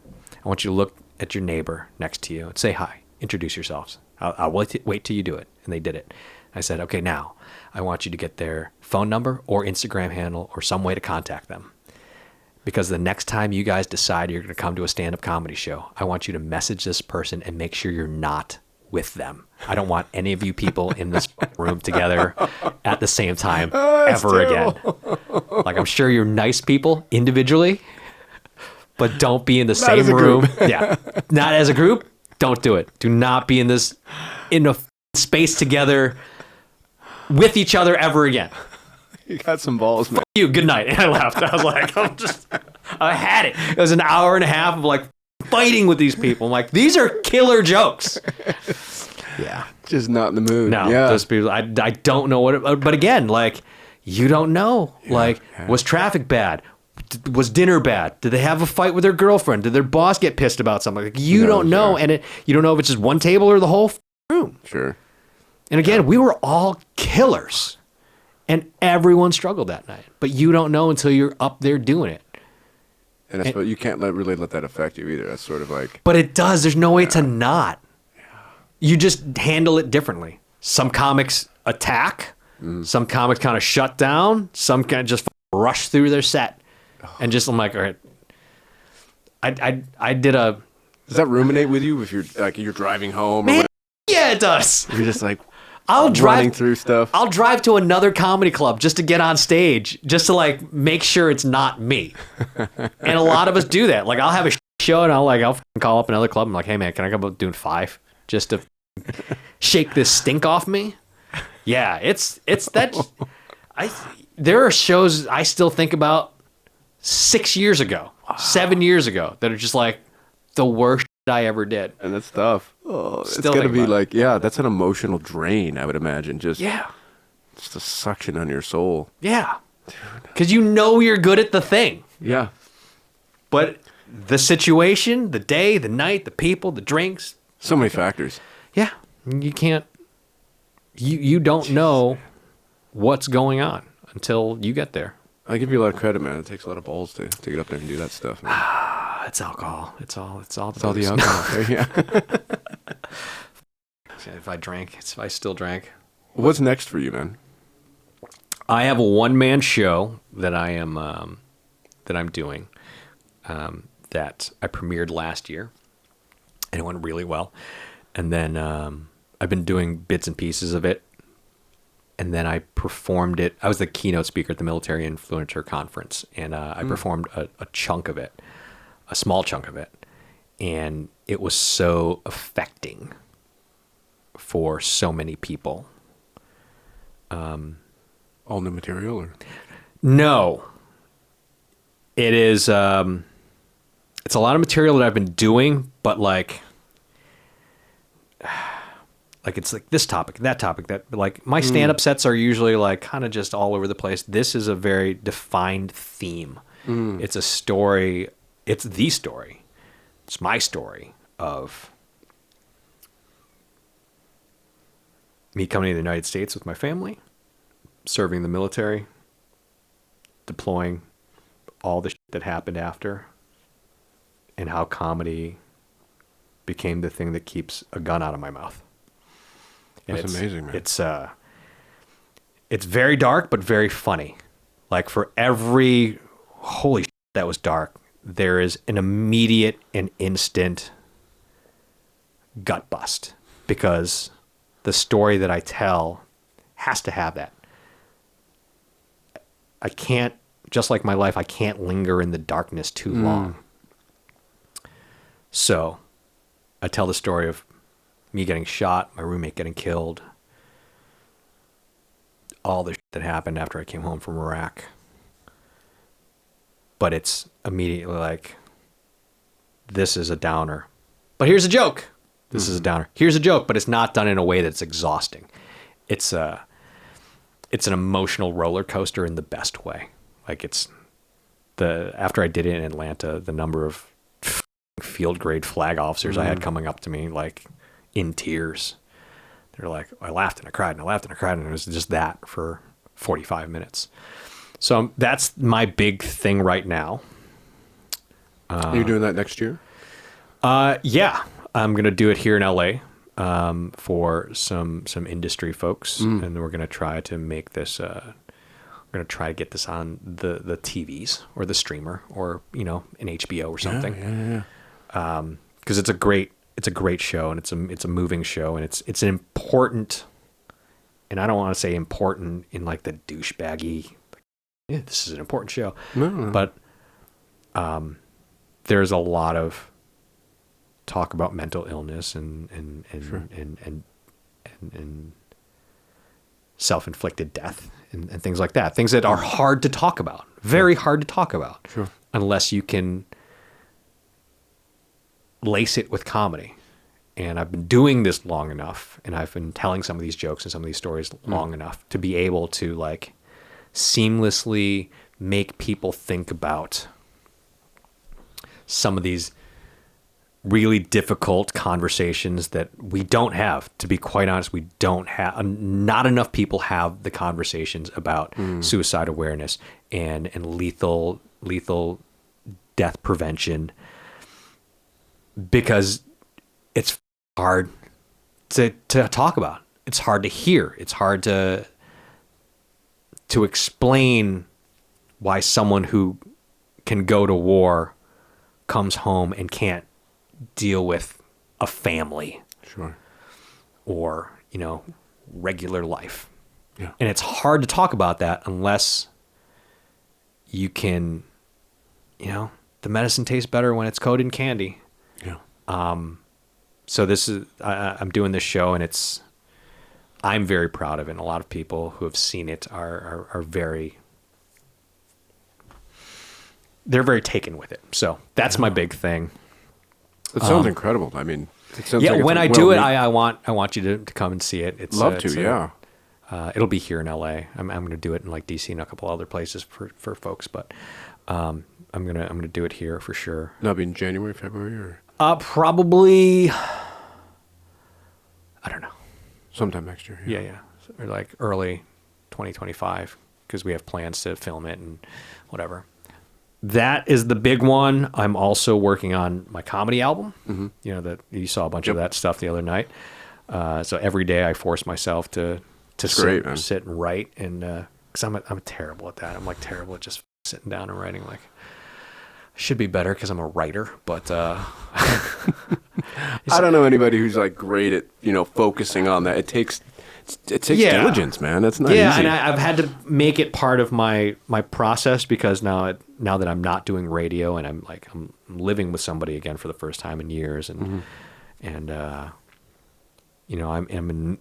I want you to look at your neighbor next to you and say hi. Introduce yourselves. I'll wait till you do it. And they did it. I said, okay, now I want you to get their phone number or Instagram handle or some way to contact them. Because the next time you guys decide you're going to come to a stand-up comedy show, I want you to message this person and make sure you're not with them. I don't want any of you people in this room together at the same time ever again. Like, I'm sure you're nice people individually, but don't be in the same room. Yeah. Not as a group. Don't do it. Do not be in a space together with each other ever again. You got some balls, man. You, good night. And I left. I was like, I had it. It was an hour and a half of like fighting with these people. I'm like, these are killer jokes. Yeah. Just not in the mood. No, yeah. those people, I don't know but again, like, you don't know. Yeah, like, was traffic bad? Was dinner bad? Did they have a fight with their girlfriend? Did their boss get pissed about something? Like, you don't know. Sure. And you don't know if it's just one table or the whole room. Sure. And again, we were all killers. And everyone struggled that night. But you don't know until you're up there doing it. And that's what you can't really let that affect you either. That's sort of like... But it does. There's no way to not. Yeah. You just handle it differently. Some comics attack. Some comics kind of shut down. Some kind of just rush through their set. And just, I'm like, all right. I did a... Does that ruminate with you if you're driving home? Man, yeah, it does. You're just like... I'll running through stuff. I'll drive to another comedy club just to get on stage, just to like make sure it's not me. And a lot of us do that. Like, I'll have a show and I'll call up another club. I'm like, hey man, can I come up doing 5 just to shake this stink off me? Yeah, it's that. There are shows I still think about 6 years ago, 7 years ago that are just like the worst I ever did. And that's tough. Oh, it's got to be like, that's an emotional drain, I would imagine. Just a suction on your soul. Yeah. Because you know you're good at the thing. Yeah. But the situation, the day, the night, the people, the drinks. So many factors. Yeah. You can't, you don't know what's going on until you get there. I give you a lot of credit, man. It takes a lot of balls to get up there and do that stuff, man. It's alcohol. It's all the alcohol. Yeah. If I still drank. What's next for you, man? I have a one-man show that I'm doing that I premiered last year, and it went really well. And then I've been doing bits and pieces of it, and then I performed it. I was the keynote speaker at the Military Influencer Conference, and I performed a chunk of it. A small chunk of it, and it was so affecting for so many people. All new material, or no? It is. It's a lot of material that I've been doing, but like it's like this topic, that topic, that like my stand-up sets are usually like kind of just all over the place. This is a very defined theme. It's a story. It's the story. It's my story of me coming to the United States with my family, serving the military, deploying, all the shit that happened after, and how comedy became the thing that keeps a gun out of my mouth. And that's amazing, man. It's very dark, but very funny. Like, for every holy shit that was dark, there is an immediate and instant gut bust, because the story that I tell has to have that. I can't, just like my life, I can't linger in the darkness too long. So I tell the story of me getting shot, my roommate getting killed, all the shit that happened after I came home from Iraq. But it's immediately like, this is a downer. But here's a joke. This is a downer. Here's a joke, but it's not done in a way that's exhausting. It's an emotional roller coaster in the best way. Like, it's after I did it in Atlanta, the number of field grade flag officers I had coming up to me, like in tears. They're like, I laughed and I cried and I laughed and I cried. And it was just that for 45 minutes. So that's my big thing right now. Are you doing that next year? Yeah, I'm going to do it here in LA for some industry folks. And we're going to try to make this, we're going to try to get this on the TVs or the streamer or, an HBO or something. Yeah. Cause it's a great show and it's a moving show and it's an important, and I don't want to say important in like the douchebaggy, yeah, this is an important show, but, there's a lot of talk about mental illness and self-inflicted death and things like that. Things that are hard to talk about, very hard to talk about, unless you can lace it with comedy. And I've been doing this long enough, and I've been telling some of these jokes and some of these stories long enough to be able to like seamlessly make people think about some of these really difficult conversations that we don't have. To be quite honest, we don't have, not enough people have the conversations about suicide awareness and lethal death prevention, because it's hard to talk about. It's hard to hear. It's hard to explain why someone who can go to war comes home and can't deal with a family or, regular life. Yeah. And it's hard to talk about that unless you can, the medicine tastes better when it's coated in candy. Yeah. So this is, I'm doing this show and I'm very proud of it. And a lot of people who have seen it are very, they're very taken with it. So that's my big thing. It sounds incredible. I mean, it sounds yeah, like when I do it, I want you to come and see it. It's love to, yeah. It'll be here in LA. I'm going to do it in like DC and a couple other places for folks, but I'm gonna do it here for sure. That'll be in January, February, or probably, I don't know. Sometime next year. Yeah. Or like early 2025, because we have plans to film it and whatever. That is the big one. I'm also working on my comedy album. That you saw a bunch of that stuff the other night. So every day I force myself to sit and write, and because I'm terrible at that. I'm like terrible at just sitting down and writing. Like I should be better because I'm a writer, but I don't know anybody who's like great at focusing on that. It takes diligence, man. That's not easy. And I've had to make it part of my process, because now that I'm not doing radio and I'm living with somebody again for the first time in years, and I'm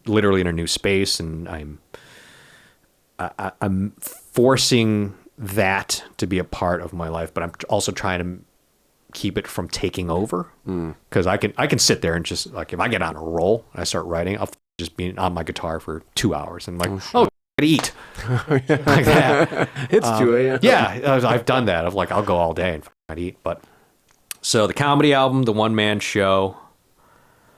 literally in a new space, and I'm forcing that to be a part of my life, but I'm also trying to keep it from taking over, because I can sit there and just like, if I get on a roll and I start writing, I'll just be on my guitar for 2 hours and like, I eat like that. It's 2 a.m. Yeah, I've done that. I'll go all day and I'd eat. But so the comedy album, the one man show.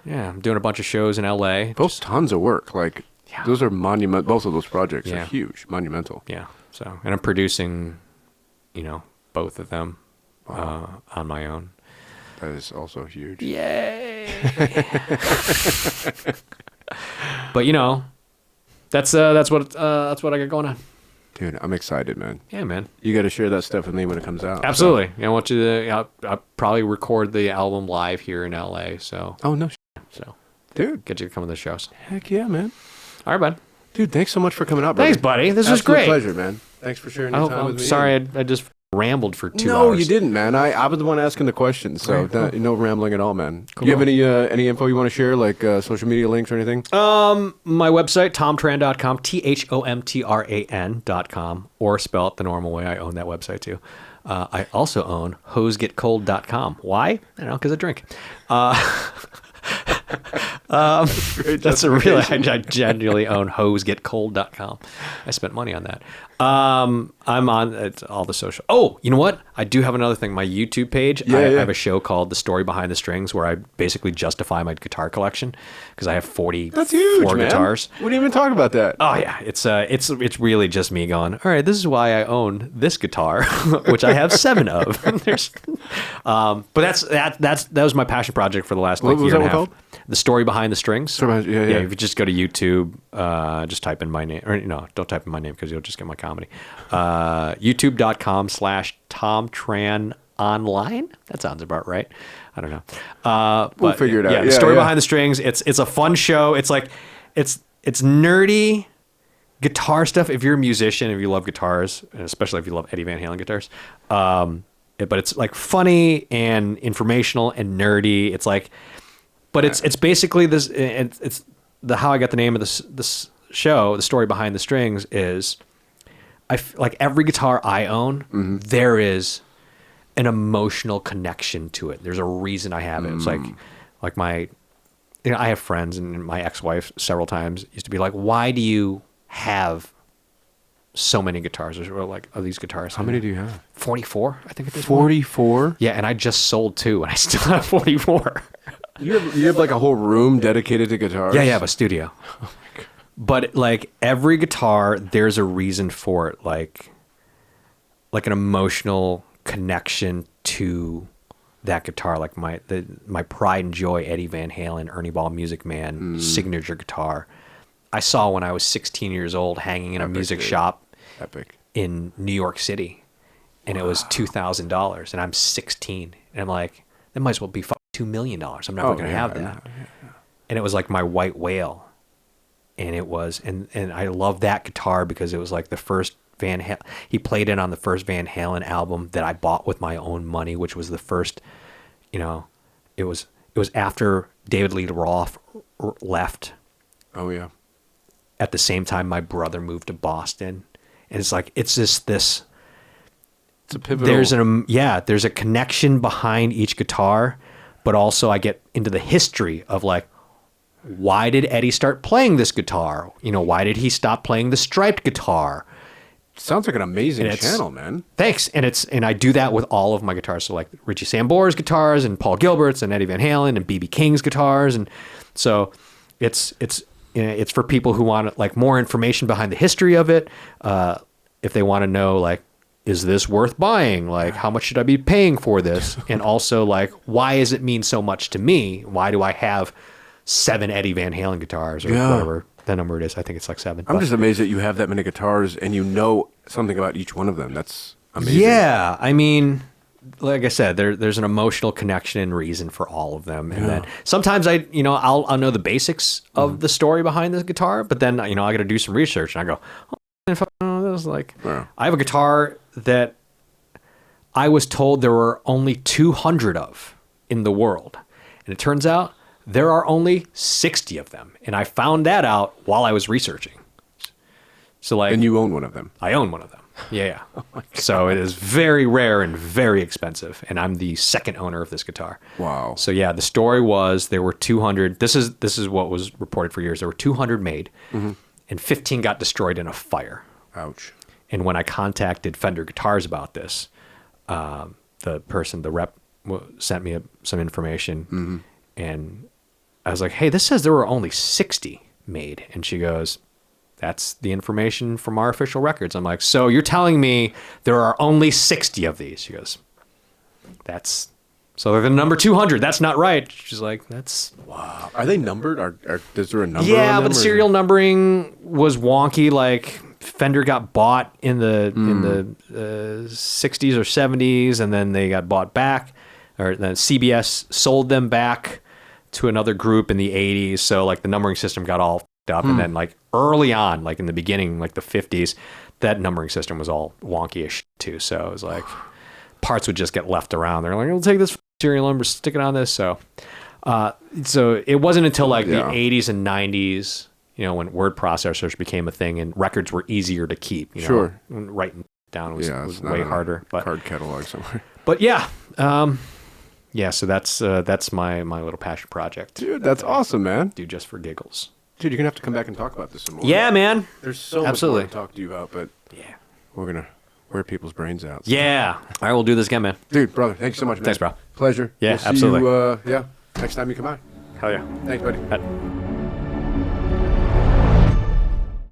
Yeah, I'm doing a bunch of shows in LA. Both tons of work. Like those are monumental. Both of those projects are huge, monumental. Yeah. So, and I'm producing, both of them on my own. That is also huge. Yay! But that's what I got going on. Dude, I'm excited, man. Yeah, man. You got to share that stuff with me when it comes out. Absolutely. So. I want you to. I'll probably record the album live here in LA. So. Oh no. So, dude, get you to come to the shows. Heck yeah, man. All right, bud. Dude, thanks so much for coming out, brother. Thanks, buddy. This was great. Pleasure, man. Thanks for sharing your time with me. Sorry, I just rambled for 2 hours. No, you didn't, man. I was the one asking the questions, so right, cool. No rambling at all, man. Cool. Do you have any info you want to share, like social media links or anything? My website, thomtran.com, thomtran.com, or spell it the normal way. I own that website too. I also own hosegetcold.com. Why? I don't know, because I drink. That's a really, I genuinely own hosegetcold.com. I spent money on that. I'm on all the social. Oh, you know what? I do have another thing. My YouTube page. I have a show called The Story Behind the Strings, where I basically justify my guitar collection because I have 44 That's huge, man. guitars. We didn't even talk about that. Oh yeah, it's really just me going, all right, this is why I own this guitar, which I have 7 of. But that was my passion project for the last What was year that and a half. called? The Story Behind the Strings. Yeah. If you just go to YouTube, just type in my name, or no, don't type in my name because you'll just get my comedy. YouTube.com/Thom Tran online. That sounds about right. I don't know. We'll figure it out. Yeah, the Story Behind the Strings. It's a fun show. It's like it's nerdy guitar stuff. If you're a musician, if you love guitars, and especially if you love Eddie Van Halen guitars, but it's like funny and informational and nerdy. It's like, but it's basically this. It's the how I got the name of this show. The Story Behind the Strings is, like every guitar I own, there is an emotional connection to it. There's a reason I have it. It's like my, I have friends, and my ex-wife several times used to be like, "Why do you have so many guitars?" Or like, "Are these guitars?" How many do you have? 44, I think it is. 44? Yeah, and I just sold 2, and I still have 44. You have like a whole room dedicated to guitars? Yeah, I have a studio. Oh my God. But like every guitar, there's a reason for it, like an emotional connection to that guitar, like my pride and joy Eddie Van Halen, Ernie Ball Music Man signature guitar. I saw when I was 16 years old, hanging in a music shop in New York City, and it was $2,000, and I'm 16, and I'm like, that might as well be $2 million. I'm never going to have that. And it was like my white whale, and it was, and I love that guitar because it was like the first Van Halen. He played it on the first Van Halen album that I bought with my own money, which was the first, it was after David Lee Roth left. Oh yeah. At the same time, my brother moved to Boston, and it's like it's just this. It's a pivotal. There's a connection behind each guitar, but also I get into the history of like, why did Eddie start playing this guitar? Why did he stop playing the striped guitar? Sounds like an amazing channel, man. Thanks. And I do that with all of my guitars. So like Richie Sambora's guitars and Paul Gilbert's and Eddie Van Halen and B.B. King's guitars. And so it's for people who want like more information behind the history of it. If they want to know, like, is this worth buying? Like, how much should I be paying for this? And also like, why does it mean so much to me? Why do I have 7 Eddie Van Halen guitars or whatever the number it is? I think it's like 7. I'm just amazed that you have that many guitars and you know something about each one of them. That's amazing. Yeah, I mean, like I said, there's an emotional connection and reason for all of them. And then sometimes I'll know the basics of the story behind the guitar, but then I got to do some research and I go, that was like, I have a guitar that I was told there were only 200 of in the world, and it turns out there are only 60 of them, and I found that out while I was researching. So like, and you own one of them. I own one of them. Yeah. Oh so it is very rare and very expensive, and I'm the second owner of this guitar. Wow. So yeah, the story was there were 200. This is what was reported for years. There were 200 made, and 15 got destroyed in a fire. Ouch. And when I contacted Fender Guitars about this, the rep sent me some information, and I was like, hey, this says there were only 60 made. And she goes, that's the information from our official records. I'm like, so you're telling me there are only 60 of these? She goes, so they're the number 200. That's not right. She's like, that's... Wow. Are they numbered? Is there a number Yeah, on them, but the serial numbering was wonky. Like, Fender got bought in the 60s or 70s, and then they got bought back, or then CBS sold them back to another group in the 80s. So like the numbering system got all f***ed up, and then like early on, like in the beginning, like the 50s, that numbering system was all wonky as shit too. So it was like parts would just get left around. They're like, we'll take this serial number, stick it on this. So it wasn't until like the 80s and 90s, when word processors became a thing and records were easier to keep. Sure. Writing down was way harder. But card catalog somewhere. But yeah. So that's my little passion project. Dude, that's awesome, man. Do just for giggles. Dude, you're going to have to come back and talk about this some more. Yeah, man. There's so much more to talk to you about, but yeah, we're going wear people's brains out. Yeah. All right, we'll do this again, man. Dude, brother, thanks so much, man. Thanks, bro. Pleasure. Yeah, We'll see absolutely. you, next time you come by. Hell yeah. Thanks, buddy.